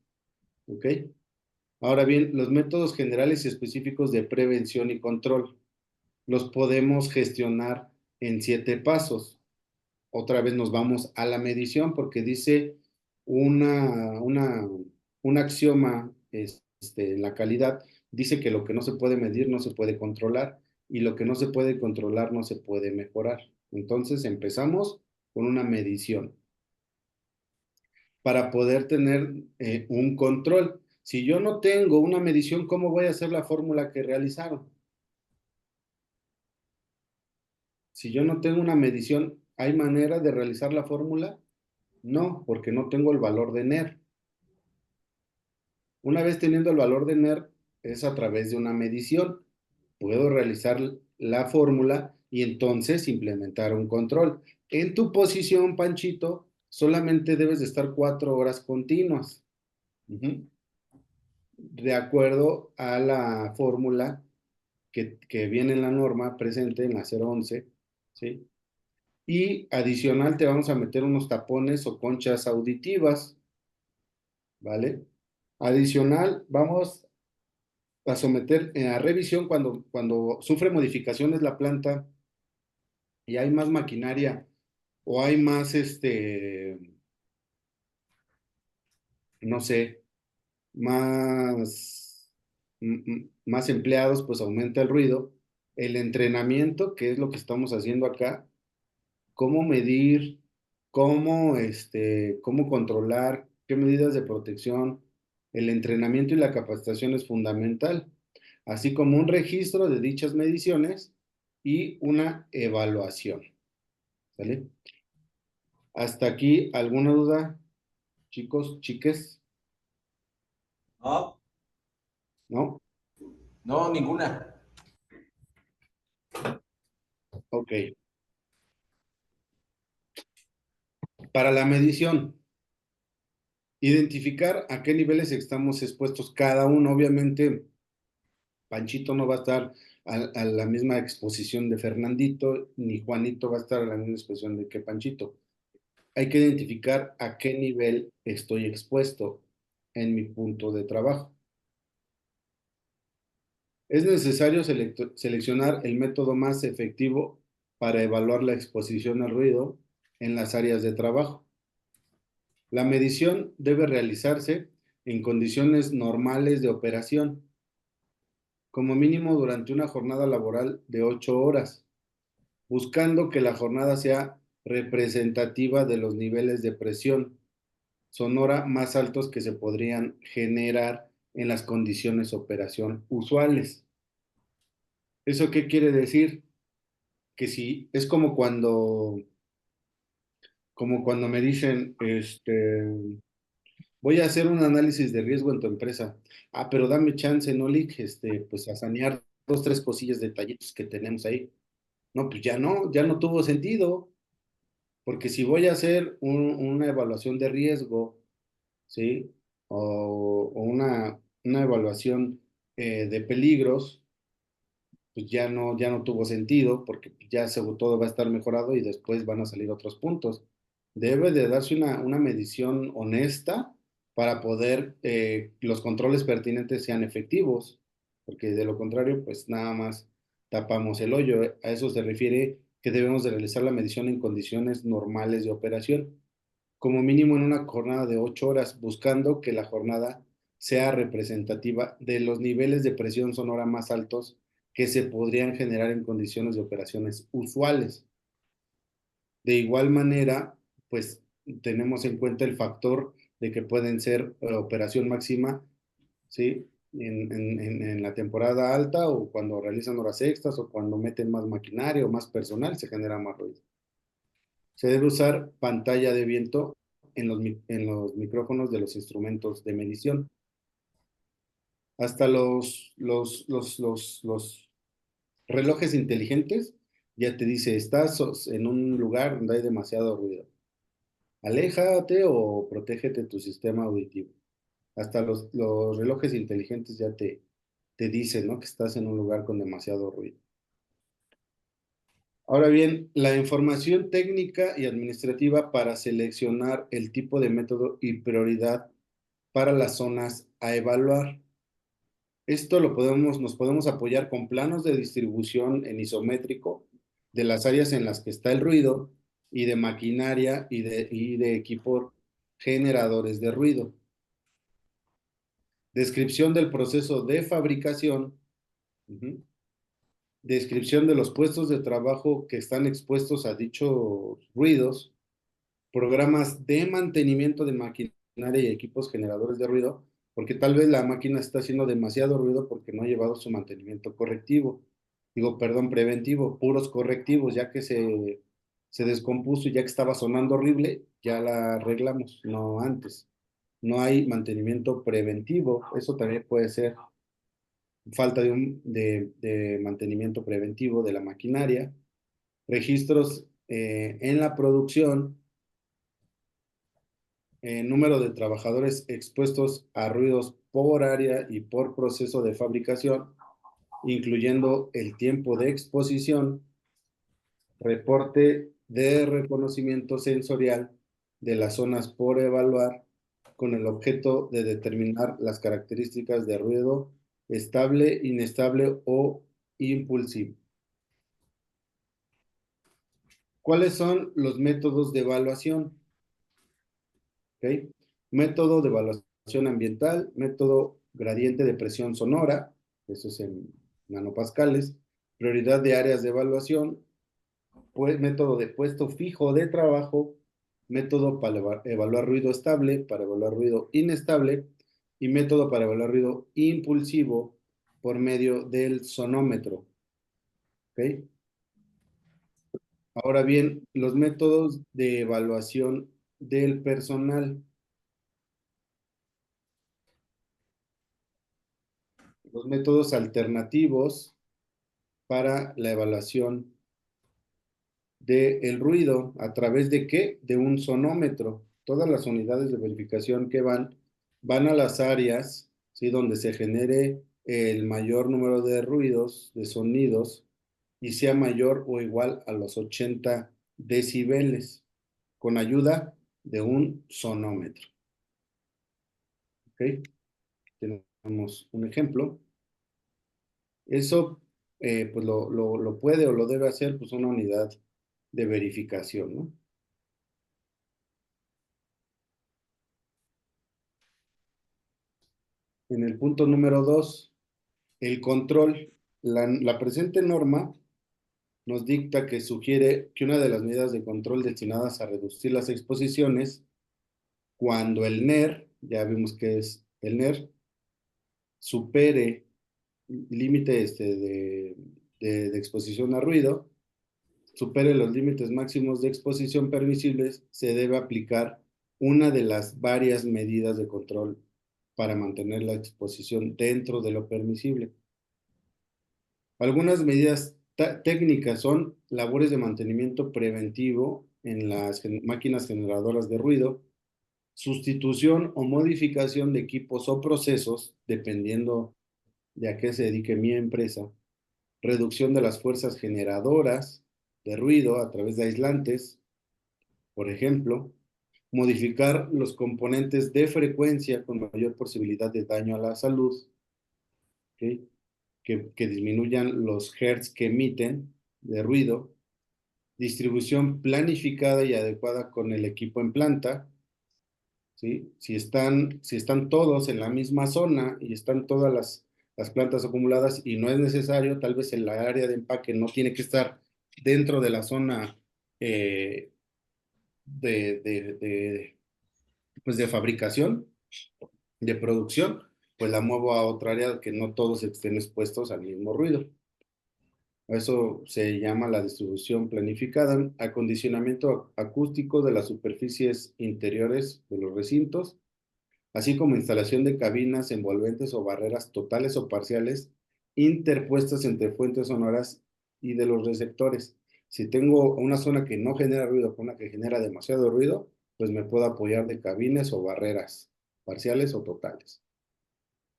¿Ok? Ahora bien, los métodos generales y específicos de prevención y control los podemos gestionar en 7 pasos. Otra vez nos vamos a la medición porque dice un axioma en la calidad, dice que lo que no se puede medir no se puede controlar y lo que no se puede controlar no se puede mejorar. Entonces empezamos con una medición para poder tener un control. Si yo no tengo una medición, ¿cómo voy a hacer la fórmula que realizaron? Si yo no tengo una medición, ¿hay manera de realizar la fórmula? No, porque no tengo el valor de NER. Una vez teniendo el valor de NER, es a través de una medición. Puedo realizar la fórmula y entonces implementar un control. En tu posición, Panchito, solamente debes de estar 4 horas continuas. De acuerdo a la fórmula que viene en la norma presente en la 011, ¿sí? Y adicional te vamos a meter unos tapones o conchas auditivas, ¿vale? Adicional, vamos a someter a revisión cuando sufre modificaciones la planta y hay más maquinaria o hay más, no sé, más empleados, pues aumenta el ruido. El entrenamiento, que es lo que estamos haciendo acá, cómo medir, cómo controlar, qué medidas de protección, el entrenamiento y la capacitación es fundamental, así como un registro de dichas mediciones y una evaluación. ¿Sale? Hasta aquí, ¿alguna duda, chicos, chiques? No, ¿No? no, ninguna. Ok. Para la medición, identificar a qué niveles estamos expuestos cada uno. Obviamente, Panchito no va a estar a la misma exposición de Fernandito, ni Juanito va a estar a la misma exposición de que Panchito. Hay que identificar a qué nivel estoy expuesto en mi punto de trabajo. Es necesario seleccionar el método más efectivo para evaluar la exposición al ruido en las áreas de trabajo. La medición debe realizarse en condiciones normales de operación, como mínimo durante una jornada laboral de 8 horas, buscando que la jornada sea representativa de los niveles de presión sonora más altos que se podrían generar en las condiciones de operación usuales. ¿Eso qué quiere decir? Que si es como cuando me dicen, voy a hacer un análisis de riesgo en tu empresa. Ah, pero dame chance, ¿no, Lick? Pues a sanear dos, tres cosillas, detallitos que tenemos ahí. No, pues ya no tuvo sentido, porque si voy a hacer una evaluación de riesgo, ¿sí? O una evaluación de peligros, pues ya no tuvo sentido, porque ya todo va a estar mejorado y después van a salir otros puntos. Debe de darse una medición honesta para poder los controles pertinentes sean efectivos, porque de lo contrario, pues nada más tapamos el hoyo. A eso se refiere que debemos de realizar la medición en condiciones normales de operación, como mínimo en una jornada de 8 horas, buscando que la jornada sea representativa de los niveles de presión sonora más altos que se podrían generar en condiciones de operaciones usuales. De igual manera, pues tenemos en cuenta el factor de que pueden ser operación máxima, ¿sí? En la temporada alta o cuando realizan horas extras o cuando meten más maquinaria o más personal, se genera más ruido. Se debe usar pantalla de viento en los micrófonos de los instrumentos de medición. Hasta los relojes inteligentes ya te dice, estás en un lugar donde hay demasiado ruido. Aléjate o protégete tu sistema auditivo. Hasta los relojes inteligentes ya te dicen, ¿no? Que estás en un lugar con demasiado ruido. Ahora bien, la información técnica y administrativa para seleccionar el tipo de método y prioridad para las zonas a evaluar. Esto nos podemos apoyar con planos de distribución en isométrico de las áreas en las que está el ruido y de maquinaria y de equipos generadores de ruido. Descripción del proceso de fabricación. Descripción de los puestos de trabajo que están expuestos a dichos ruidos. Programas de mantenimiento de maquinaria y equipos generadores de ruido, porque tal vez la máquina está haciendo demasiado ruido porque no ha llevado su mantenimiento correctivo. Digo, perdón, preventivo, puros correctivos, ya que se descompuso y ya que estaba sonando horrible, ya la arreglamos, no antes. No hay mantenimiento preventivo, eso también puede ser falta de mantenimiento preventivo de la maquinaria, registros en la producción, número de trabajadores expuestos a ruidos por área y por proceso de fabricación, incluyendo el tiempo de exposición, reporte de reconocimiento sensorial de las zonas por evaluar con el objeto de determinar las características de ruido estable, inestable o impulsivo. ¿Cuáles son los métodos de evaluación? ¿Okay? Método de evaluación ambiental, método gradiente de presión sonora, eso es en nanopascales, prioridad de áreas de evaluación, método de puesto fijo de trabajo, método para evaluar ruido estable, para evaluar ruido inestable, y método para evaluar ruido impulsivo por medio del sonómetro. ¿Ok? Ahora bien, los métodos de evaluación del personal. Los métodos alternativos para la evaluación del ruido. ¿A través de qué? De un sonómetro. Todas las unidades de verificación que van a las áreas, ¿sí? Donde se genere el mayor número de ruidos, de sonidos, y sea mayor o igual a los 80 decibeles, con ayuda de un sonómetro. ¿Ok? Tenemos un ejemplo. Eso pues lo puede o lo debe hacer pues una unidad de verificación, ¿no? En el punto número 2, el control. La presente norma nos dicta que sugiere que una de las medidas de control destinadas a reducir las exposiciones, cuando el NER, ya vimos que es el NER, supere límite de exposición a ruido, supere los límites máximos de exposición permisibles, se debe aplicar una de las varias medidas de control para mantener la exposición dentro de lo permisible. Algunas medidas técnicas son labores de mantenimiento preventivo en las máquinas generadoras de ruido, sustitución o modificación de equipos o procesos, dependiendo de a qué se dedique mi empresa, reducción de las fuerzas generadoras de ruido a través de aislantes, por ejemplo, modificar los componentes de frecuencia con mayor posibilidad de daño a la salud, ¿okay? que disminuyan los hertz que emiten de ruido, distribución planificada y adecuada con el equipo en planta, ¿sí? Si están todos en la misma zona y están todas las plantas acumuladas y no es necesario, tal vez en la área de empaque no tiene que estar dentro de la zona pues de fabricación, de producción, pues la muevo a otra área que no todos estén expuestos al mismo ruido. Eso se llama la distribución planificada, acondicionamiento acústico de las superficies interiores de los recintos, así como instalación de cabinas envolventes o barreras totales o parciales interpuestas entre fuentes sonoras y de los receptores. Si tengo una zona que no genera ruido con una que genera demasiado ruido, pues me puedo apoyar de cabinas o barreras parciales o totales.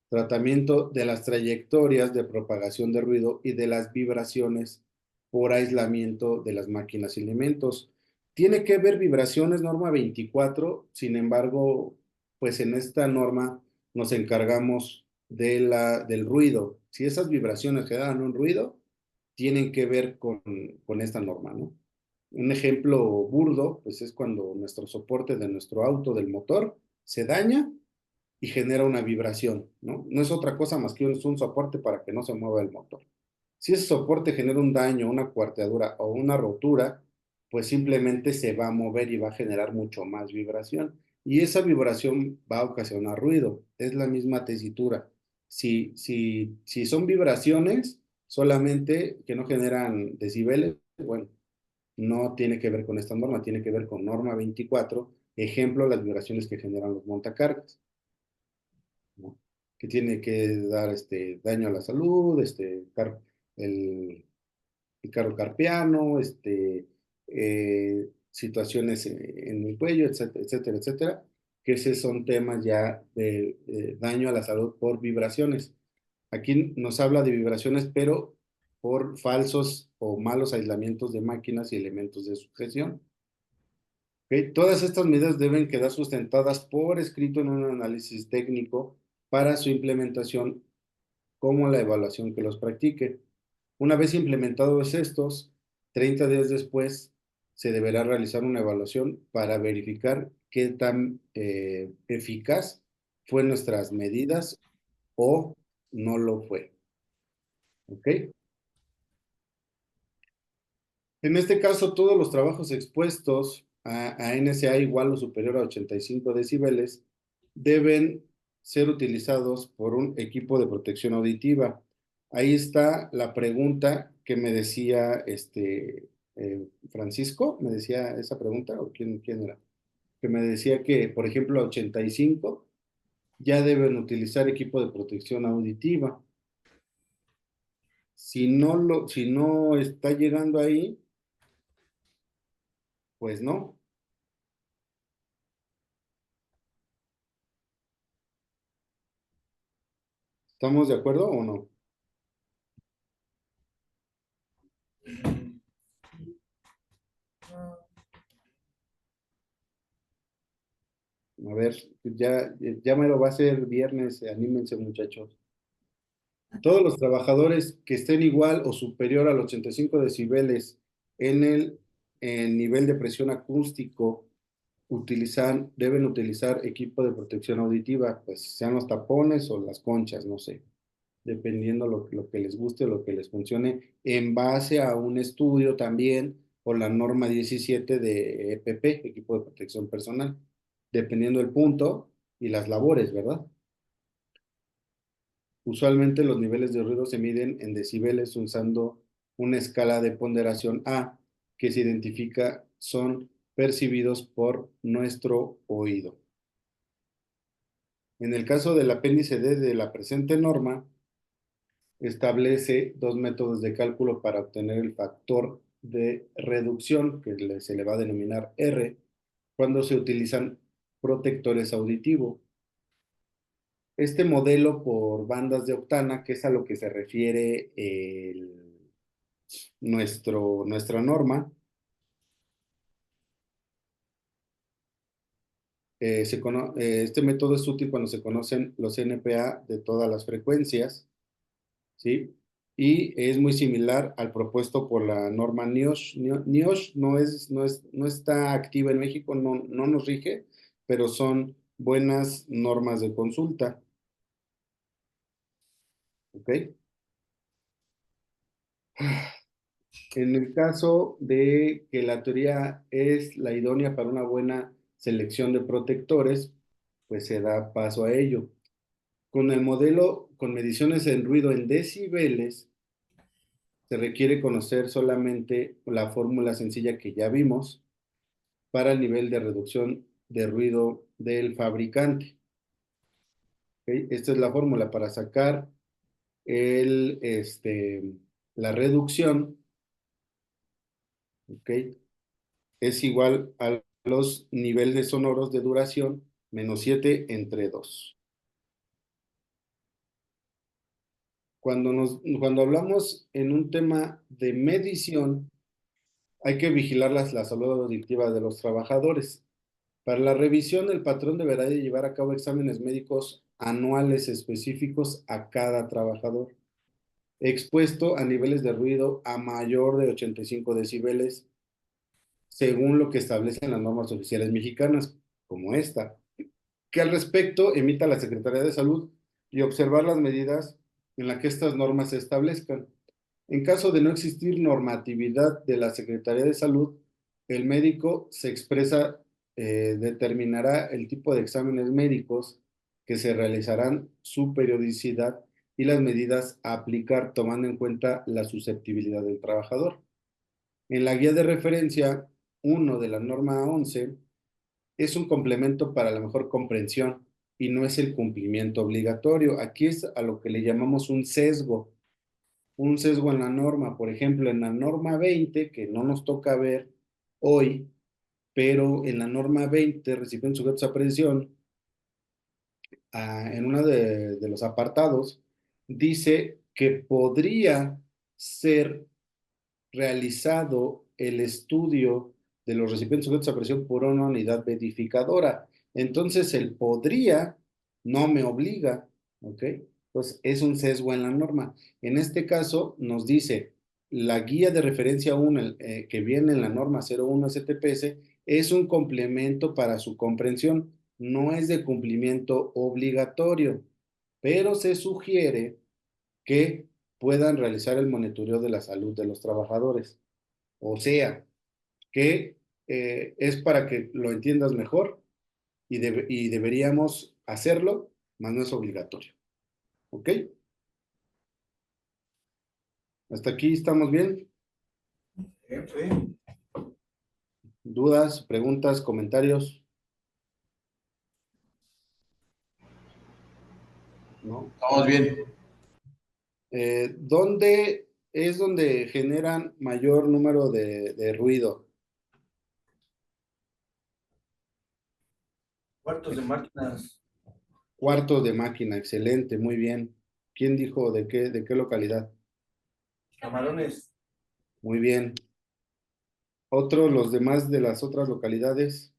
Tratamiento de las trayectorias de propagación de ruido y de las vibraciones por aislamiento de las máquinas y elementos. Tiene que ver vibraciones, norma 24, sin embargo, pues en esta norma nos encargamos del ruido. Si esas vibraciones generan un ruido, tienen que ver con esta norma, ¿no? Un ejemplo burdo, pues es cuando nuestro soporte de nuestro auto, del motor, se daña y genera una vibración, ¿no? No es otra cosa más que un soporte para que no se mueva el motor. Si ese soporte genera un daño, una cuarteadura o una rotura, pues simplemente se va a mover y va a generar mucho más vibración. Y esa vibración va a ocasionar ruido. Es la misma tesitura. Si son vibraciones solamente que no generan decibeles, bueno, no tiene que ver con esta norma, tiene que ver con norma 24, ejemplo, las vibraciones que generan los montacargas, ¿no? Que tiene que dar daño a la salud, el, el carro carpiano, situaciones en el cuello, etcétera, etcétera, etcétera, que esos son temas ya de daño a la salud por vibraciones. Aquí nos habla de vibraciones, pero por falsos o malos aislamientos de máquinas y elementos de sujeción. ¿Ok? Todas estas medidas deben quedar sustentadas por escrito en un análisis técnico para su implementación, como la evaluación que los practique. Una vez implementados estos, 30 días después se deberá realizar una evaluación para verificar qué tan eficaz fue nuestras medidas o no lo fue. ¿Ok? En este caso, todos los trabajos expuestos a NSA igual o superior a 85 decibeles deben ser utilizados por un equipo de protección auditiva. Ahí está la pregunta que me decía Francisco, me decía esa pregunta, ¿o quién era? Que me decía que, por ejemplo, a 85 ya deben utilizar equipo de protección auditiva. Si no está llegando ahí, pues no. ¿Estamos de acuerdo o no? A ver, ya me lo va a hacer viernes, anímense muchachos. Todos los trabajadores que estén igual o superior a los 85 decibeles en nivel de presión acústico deben utilizar equipo de protección auditiva, pues sean los tapones o las conchas, no sé, dependiendo lo que les guste o lo que les funcione, en base a un estudio también por la norma 17 de EPP, equipo de protección personal, dependiendo del punto y las labores, ¿verdad? Usualmente los niveles de ruido se miden en decibeles usando una escala de ponderación A que se identifica son percibidos por nuestro oído. En el caso del apéndice D de la presente norma, establece dos métodos de cálculo para obtener el factor de reducción, que se le va a denominar R, cuando se utilizan protectores auditivos. Este modelo por bandas de octana, que es a lo que se refiere nuestra norma, este método es útil cuando se conocen los NPA de todas las frecuencias, ¿sí? Y es muy similar al propuesto por la norma NIOSH. NIOSH no está activa en México, no nos rige, pero son buenas normas de consulta. ¿Ok? En el caso de que la teoría es la idónea para una buena selección de protectores, pues se da paso a ello. Con el modelo, con mediciones en ruido en decibeles, se requiere conocer solamente la fórmula sencilla que ya vimos para el nivel de reducción de ruido del fabricante. ¿Okay? Esta es la fórmula para sacar la reducción. ¿Okay? Es igual a los niveles sonoros de duración menos 7 entre 2. Cuando hablamos en un tema de medición, hay que vigilar la salud auditiva de los trabajadores. Para la revisión, el patrón deberá de llevar a cabo exámenes médicos anuales específicos a cada trabajador, expuesto a niveles de ruido a mayor de 85 decibeles, según lo que establecen las normas oficiales mexicanas, como esta, que al respecto emita la Secretaría de Salud y observar las medidas en las que estas normas se establezcan. En caso de no existir normatividad de la Secretaría de Salud, el médico determinará el tipo de exámenes médicos que se realizarán, su periodicidad y las medidas a aplicar tomando en cuenta la susceptibilidad del trabajador. En la guía de referencia 1 de la norma 11 es un complemento para la mejor comprensión y no es el cumplimiento obligatorio. Aquí es a lo que le llamamos un sesgo en la norma. Por ejemplo, en la norma 20, que no nos toca ver hoy, pero en la norma 20, reciben sujetos a presión, en uno de los apartados, dice que podría ser realizado el estudio de los recipientes sujetos a presión por una unidad verificadora. Entonces, el podría no me obliga, ¿ok? Entonces, es un sesgo en la norma. En este caso, nos dice, la guía de referencia 1, que viene en la norma 01 STPS, es un complemento para su comprensión, no es de cumplimiento obligatorio, pero se sugiere que puedan realizar el monitoreo de la salud de los trabajadores. O sea, que es para que lo entiendas mejor y deberíamos hacerlo, mas no es obligatorio. ¿Ok? ¿Hasta aquí estamos bien? Sí. ¿Dudas, preguntas, comentarios? ¿No? Estamos bien. ¿Dónde es donde generan mayor número de ruido? Cuartos de máquinas. Cuartos de máquina, excelente, muy bien. ¿Quién dijo de qué localidad? Camarones. Muy bien. Otros, los demás de las otras localidades.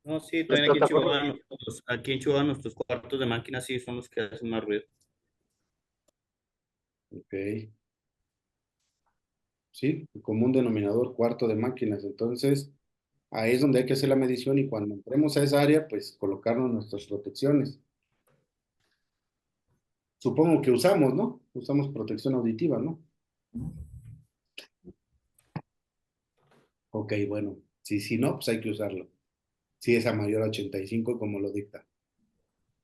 No, sí, Las también aquí en plataformas. Chihuahua, aquí en Chihuahua nuestros cuartos de máquina sí son los que hacen más ruido. Ok. Sí, el común denominador, cuarto de máquinas. Entonces, ahí es donde hay que hacer la medición y cuando entremos a esa área, pues colocarnos nuestras protecciones. Supongo que usamos, ¿no? Usamos protección auditiva, ¿no? Ok, bueno. Si no, pues hay que usarlo. Si es a mayor a 85, como lo dicta.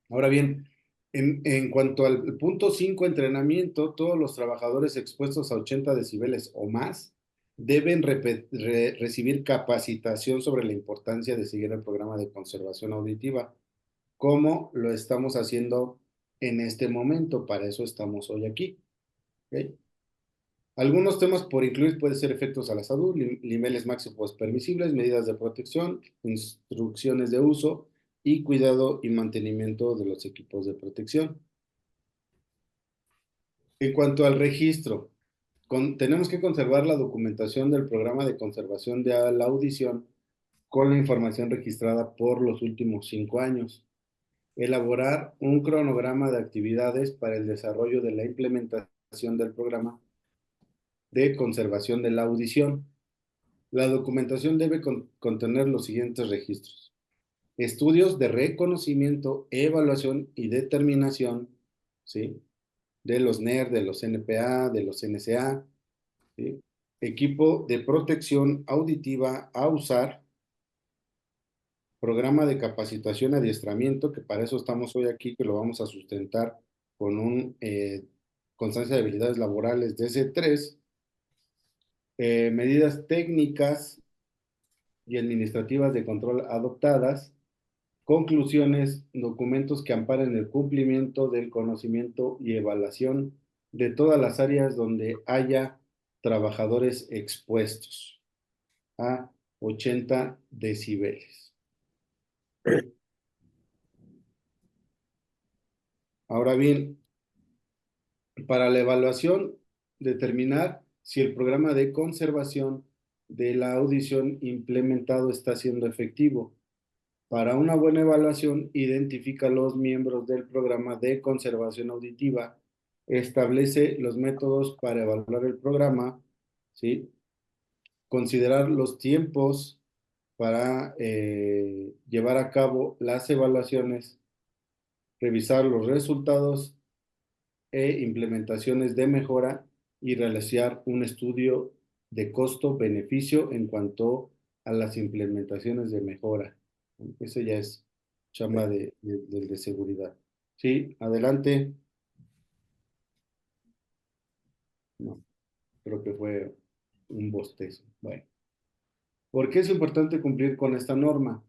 Ahora bien, en cuanto al punto 5, entrenamiento, todos los trabajadores expuestos a 80 decibeles o más deben recibir capacitación sobre la importancia de seguir el programa de conservación auditiva, como lo estamos haciendo en este momento. Para eso estamos hoy aquí. ¿Ok? Algunos temas por incluir pueden ser efectos a la salud, niveles máximos permisibles, medidas de protección, instrucciones de uso y cuidado y mantenimiento de los equipos de protección. En cuanto al registro, tenemos que conservar la documentación del programa de conservación de la audición con la información registrada por los últimos 5 años. Elaborar un cronograma de actividades para el desarrollo de la implementación del programa de conservación de la audición. La documentación debe contener los siguientes registros: estudios de reconocimiento, evaluación y determinación, ¿sí?, de los NER, de los NPA, de los NSA, ¿sí?, equipo de protección auditiva a usar, programa de capacitación, adiestramiento, que para eso estamos hoy aquí, que lo vamos a sustentar con un constancia de habilidades laborales de C3, medidas técnicas y administrativas de control adoptadas, conclusiones, documentos que amparen el cumplimiento del conocimiento y evaluación de todas las áreas donde haya trabajadores expuestos a 80 decibeles. Ahora bien, para la evaluación, determinar si el programa de conservación de la audición implementado está siendo efectivo. Para una buena evaluación, identifica los miembros del programa de conservación auditiva, establece los métodos para evaluar el programa, ¿sí?, considerar los tiempos para llevar a cabo las evaluaciones, revisar los resultados e implementaciones de mejora y realizar un estudio de costo-beneficio en cuanto a las implementaciones de mejora. Ese ya es chamba de seguridad. Sí, adelante. No, creo que fue un bostezo. Bueno, ¿por qué es importante cumplir con esta norma?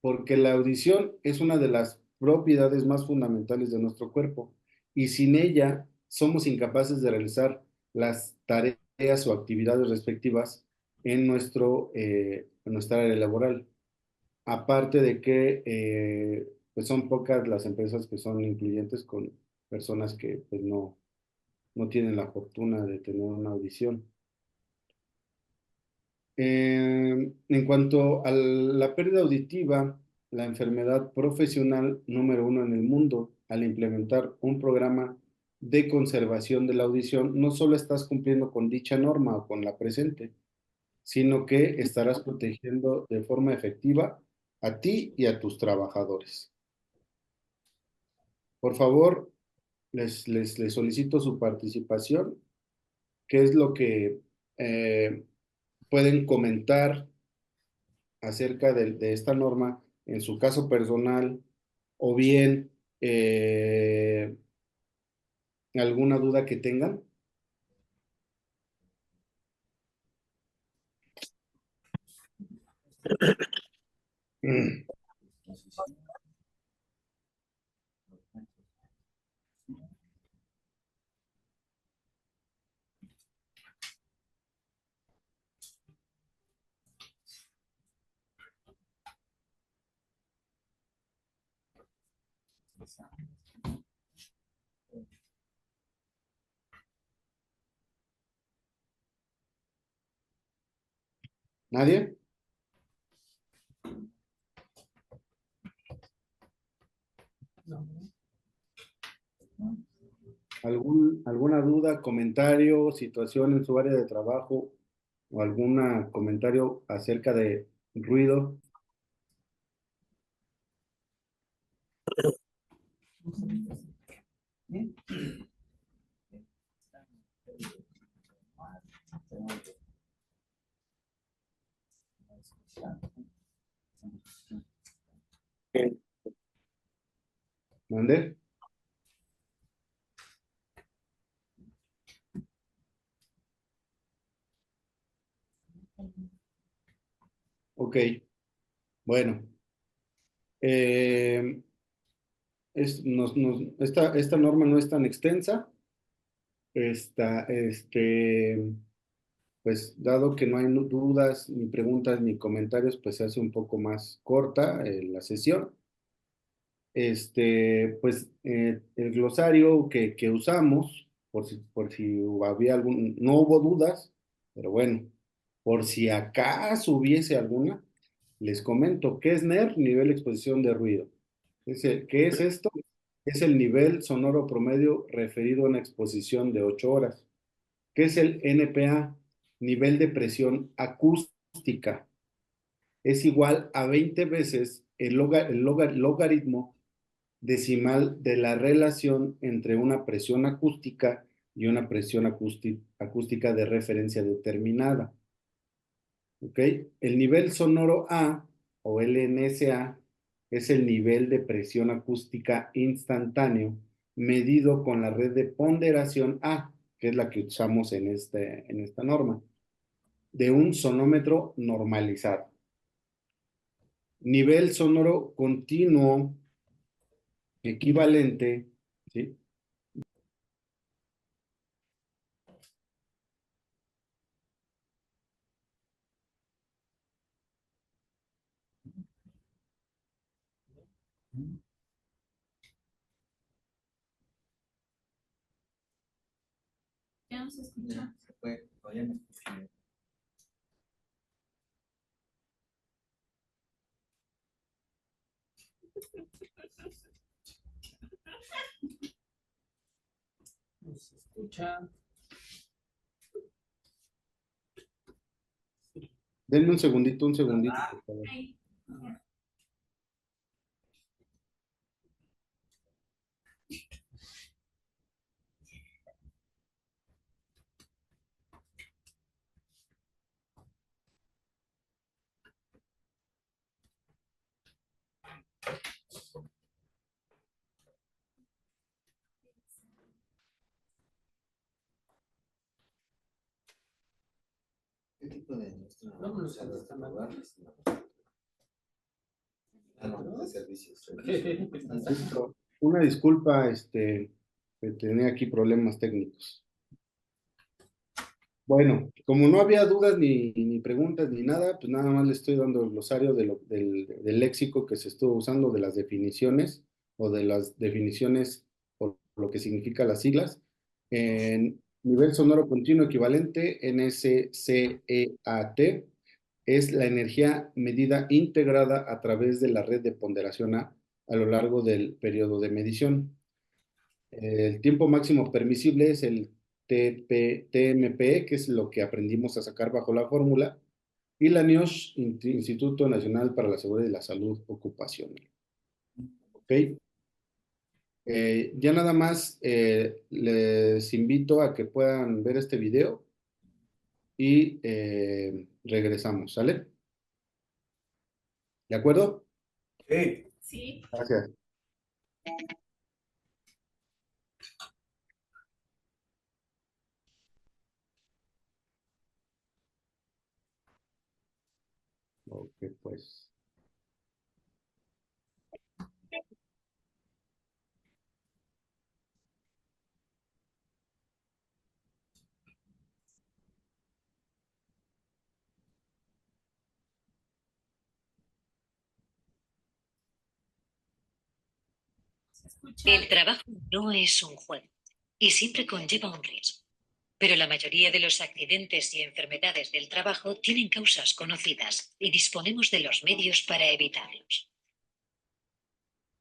Porque la audición es una de las propiedades más fundamentales de nuestro cuerpo y sin ella somos incapaces de realizar las tareas o actividades respectivas en nuestra área laboral. Aparte de que pues son pocas las empresas que son incluyentes con personas que pues no tienen la fortuna de tener una audición. En cuanto a la pérdida auditiva, la enfermedad profesional número uno en el mundo, al implementar un programa de conservación de la audición, no solo estás cumpliendo con dicha norma o con la presente, sino que estarás protegiendo de forma efectiva a ti y a tus trabajadores. Por favor, les solicito su participación. ¿Qué es lo que eh, pueden comentar acerca de esta norma en su caso personal o bien alguna duda que tengan? ¿Nadie? No. ¿Alguna duda, comentario, situación en su área de trabajo o algún comentario acerca de ruido? ¿Mande? Ok, bueno. Eh, esta norma no es tan extensa. Pues dado que no hay dudas, ni preguntas, ni comentarios, pues se hace un poco más corta la sesión. El glosario que usamos, por si había no hubo dudas, pero bueno, por si acaso hubiese alguna, les comento, ¿qué es NER? Nivel de exposición de ruido. ¿Qué es esto? Es el nivel sonoro promedio referido a una exposición de 8 horas. ¿Qué es el NPA? Nivel de presión acústica. Es igual a 20 veces el logaritmo decimal de la relación entre una presión acústica y una presión acústica de referencia determinada. ¿Ok? El nivel sonoro A o LNSA es el nivel de presión acústica instantáneo medido con la red de ponderación A, que es la que usamos en esta norma, de un sonómetro normalizado. Nivel sonoro continuo equivalente, ¿sí? Ya no se escucha. Se fue, todavía no escuché. No se escucha. Denme un segundito, por favor. Ahí. Ya. ¿Qué tipo de industria? No, no sé, está mal. Ah, no, de servicios. Listo. Una disculpa, que tenía aquí problemas técnicos. Bueno, como no había dudas ni preguntas ni nada, pues nada más le estoy dando el glosario del léxico que se estuvo usando, de las definiciones o de las definiciones por lo que significa las siglas. En nivel sonoro continuo equivalente, NSCEAT, es la energía medida integrada a través de la red de ponderación a lo largo del periodo de medición. El tiempo máximo permisible es el TMP, que es lo que aprendimos a sacar bajo la fórmula, y la NIOSH, Instituto Nacional para la Seguridad y la Salud Ocupacional. ¿Ok? Ya nada más les invito a que puedan ver este video y regresamos, ¿sale? ¿De acuerdo? Sí. Sí. Gracias. Ok, pues. ¿Se escucha? El trabajo no es un juego y siempre conlleva un riesgo. Pero la mayoría de los accidentes y enfermedades del trabajo tienen causas conocidas y disponemos de los medios para evitarlos.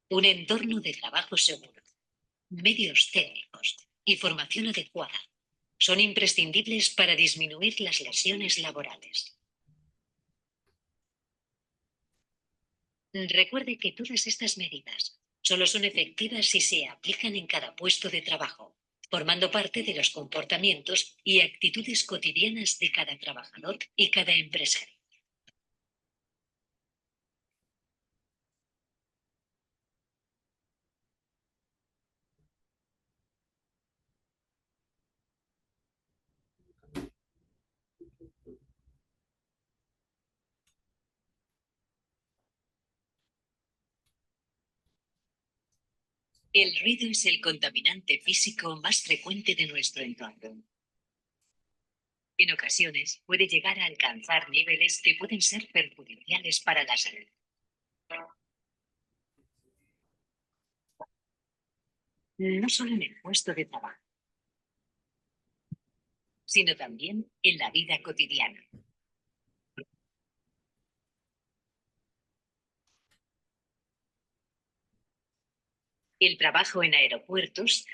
Un entorno de trabajo seguro, medios técnicos y formación adecuada son imprescindibles para disminuir las lesiones laborales. Recuerde que todas estas medidas solo son efectivas si se aplican en cada puesto de trabajo, formando parte de los comportamientos y actitudes cotidianas de cada trabajador y cada empresario. El ruido es el contaminante físico más frecuente de nuestro entorno. En ocasiones puede llegar a alcanzar niveles que pueden ser perjudiciales para la salud. No solo en el puesto de trabajo, sino también en la vida cotidiana. El trabajo en aeropuertos,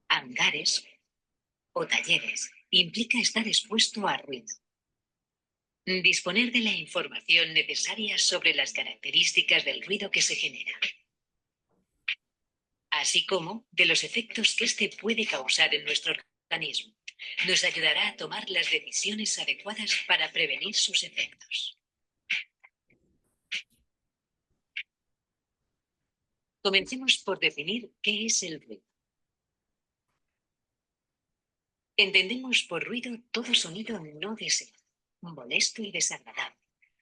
hangares o talleres implica estar expuesto a ruido. Disponer de la información necesaria sobre las características del ruido que se genera, así como de los efectos que éste puede causar en nuestro organismo, nos ayudará a tomar las decisiones adecuadas para prevenir sus efectos. Comencemos por definir qué es el ruido. Entendemos por ruido todo sonido no deseado, molesto y desagradable,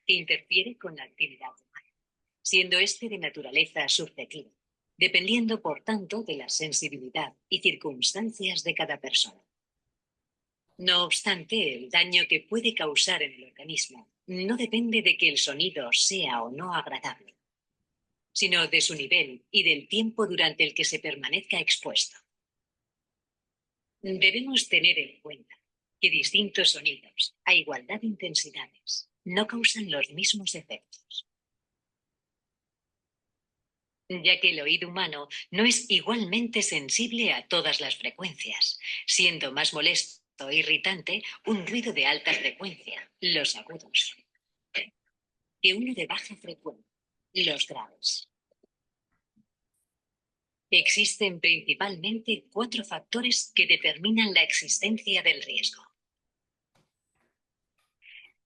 que interfiere con la actividad humana, siendo este de naturaleza subjetiva, dependiendo por tanto de la sensibilidad y circunstancias de cada persona. No obstante, el daño que puede causar en el organismo no depende de que el sonido sea o no agradable, sino de su nivel y del tiempo durante el que se permanezca expuesto. Debemos tener en cuenta que distintos sonidos, a igualdad de intensidades, no causan los mismos efectos, ya que el oído humano no es igualmente sensible a todas las frecuencias, siendo más molesto e irritante un ruido de alta frecuencia, los agudos, que uno de baja frecuencia, los graves. Existen principalmente 4 factores que determinan la existencia del riesgo.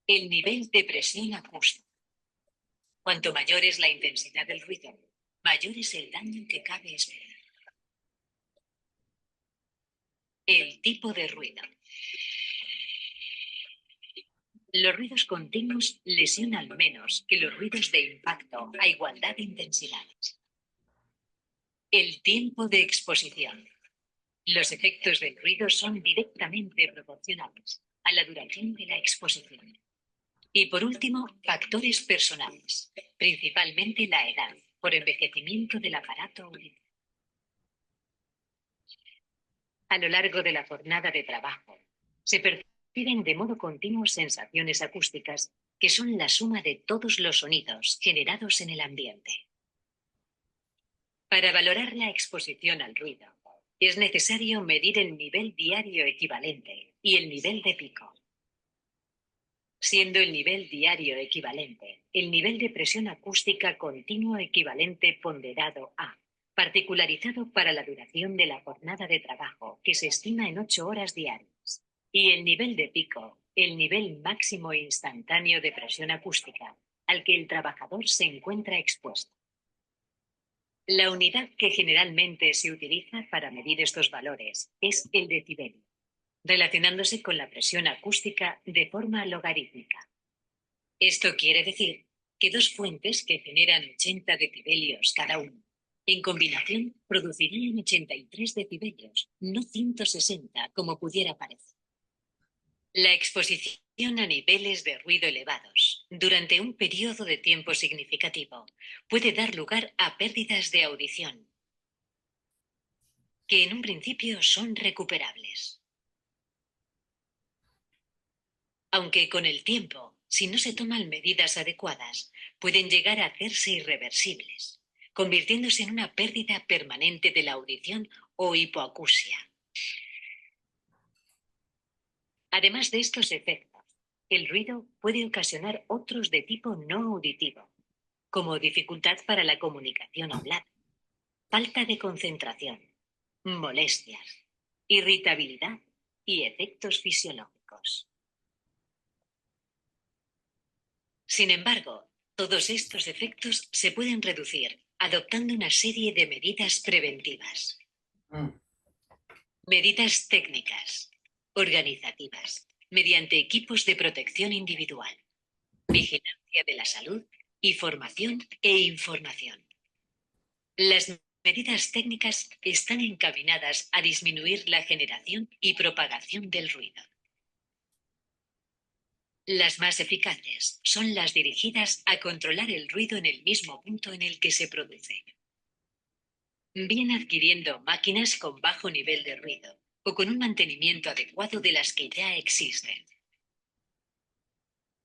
El nivel de presión acústica. Cuanto mayor es la intensidad del ruido, mayor es el daño que cabe esperar. El tipo de ruido. Los ruidos continuos lesionan menos que los ruidos de impacto a igualdad de intensidades. El tiempo de exposición. Los efectos del ruido son directamente proporcionales a la duración de la exposición. Y por último, factores personales, principalmente la edad, por envejecimiento del aparato auditivo. A lo largo de la jornada de trabajo, se perciben de modo continuo sensaciones acústicas que son la suma de todos los sonidos generados en el ambiente. Para valorar la exposición al ruido, es necesario medir el nivel diario equivalente y el nivel de pico. Siendo el nivel diario equivalente, el nivel de presión acústica continuo equivalente ponderado A, particularizado para la duración de la jornada de trabajo, que se estima en 8 horas diarias, y el nivel de pico, el nivel máximo instantáneo de presión acústica, al que el trabajador se encuentra expuesto. La unidad que generalmente se utiliza para medir estos valores es el decibelio, relacionándose con la presión acústica de forma logarítmica. Esto quiere decir que dos fuentes que generan 80 decibelios cada uno, en combinación producirían 83 decibelios, no 160 como pudiera parecer. La exposición a niveles de ruido elevados durante un periodo de tiempo significativo puede dar lugar a pérdidas de audición, que en un principio son recuperables. Aunque con el tiempo, si no se toman medidas adecuadas, pueden llegar a hacerse irreversibles, convirtiéndose en una pérdida permanente de la audición o hipoacusia. Además de estos efectos, el ruido puede ocasionar otros de tipo no auditivo, como dificultad para la comunicación hablada, falta de concentración, molestias, irritabilidad y efectos fisiológicos. Sin embargo, todos estos efectos se pueden reducir adoptando una serie de medidas preventivas. Medidas técnicas, organizativas, mediante equipos de protección individual, vigilancia de la salud y formación e información. Las medidas técnicas están encaminadas a disminuir la generación y propagación del ruido. Las más eficaces son las dirigidas a controlar el ruido en el mismo punto en el que se produce. Bien adquiriendo máquinas con bajo nivel de ruido o con un mantenimiento adecuado de las que ya existen.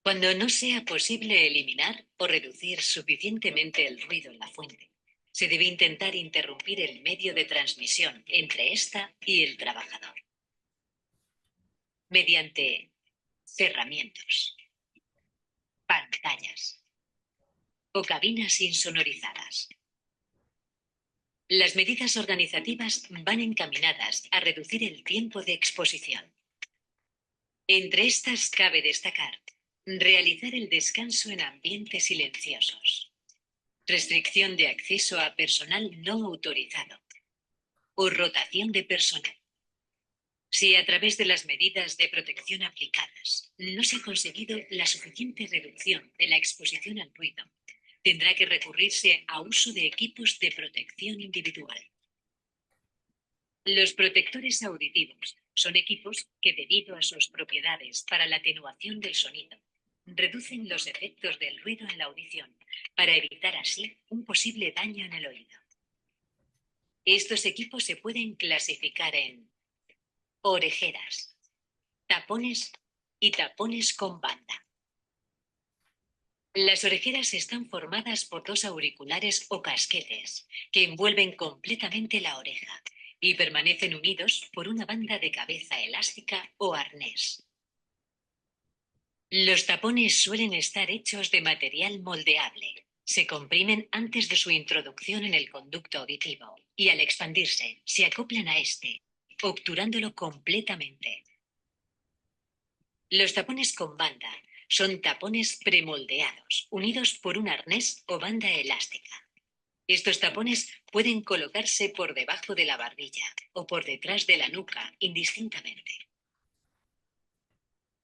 Cuando no sea posible eliminar o reducir suficientemente el ruido en la fuente, se debe intentar interrumpir el medio de transmisión entre ésta y el trabajador. Mediante cerramientos, pantallas o cabinas insonorizadas. Las medidas organizativas van encaminadas a reducir el tiempo de exposición. Entre estas cabe destacar realizar el descanso en ambientes silenciosos, restricción de acceso a personal no autorizado o rotación de personal. Si a través de las medidas de protección aplicadas no se ha conseguido la suficiente reducción de la exposición al ruido, tendrá que recurrirse a uso de equipos de protección individual. Los protectores auditivos son equipos que, debido a sus propiedades para la atenuación del sonido, reducen los efectos del ruido en la audición para evitar así un posible daño en el oído. Estos equipos se pueden clasificar en orejeras, tapones y tapones con banda. Las orejeras están formadas por dos auriculares o casquetes que envuelven completamente la oreja y permanecen unidos por una banda de cabeza elástica o arnés. Los tapones suelen estar hechos de material moldeable. Se comprimen antes de su introducción en el conducto auditivo y al expandirse se acoplan a este, obturándolo completamente. Los tapones con banda son tapones premoldeados, unidos por un arnés o banda elástica. Estos tapones pueden colocarse por debajo de la barbilla o por detrás de la nuca, indistintamente.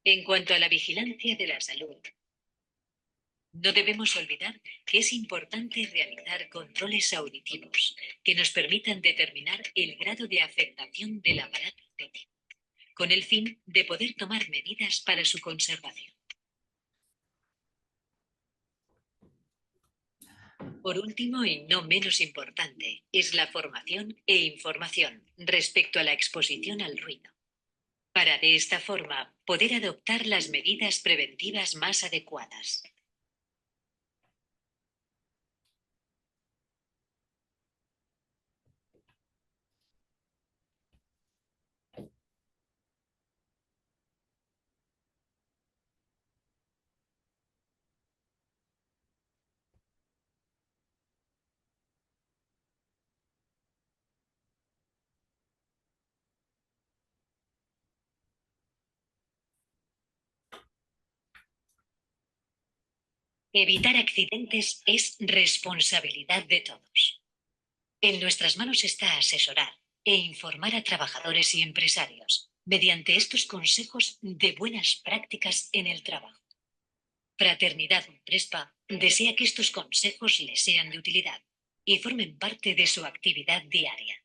En cuanto a la vigilancia de la salud, no debemos olvidar que es importante realizar controles auditivos que nos permitan determinar el grado de afectación del aparato auditivo, con el fin de poder tomar medidas para su conservación. Por último, y no menos importante, es la formación e información respecto a la exposición al ruido, para de esta forma poder adoptar las medidas preventivas más adecuadas. Evitar accidentes es responsabilidad de todos. En nuestras manos está asesorar e informar a trabajadores y empresarios mediante estos consejos de buenas prácticas en el trabajo. Fraternidad Prespa desea que estos consejos les sean de utilidad y formen parte de su actividad diaria.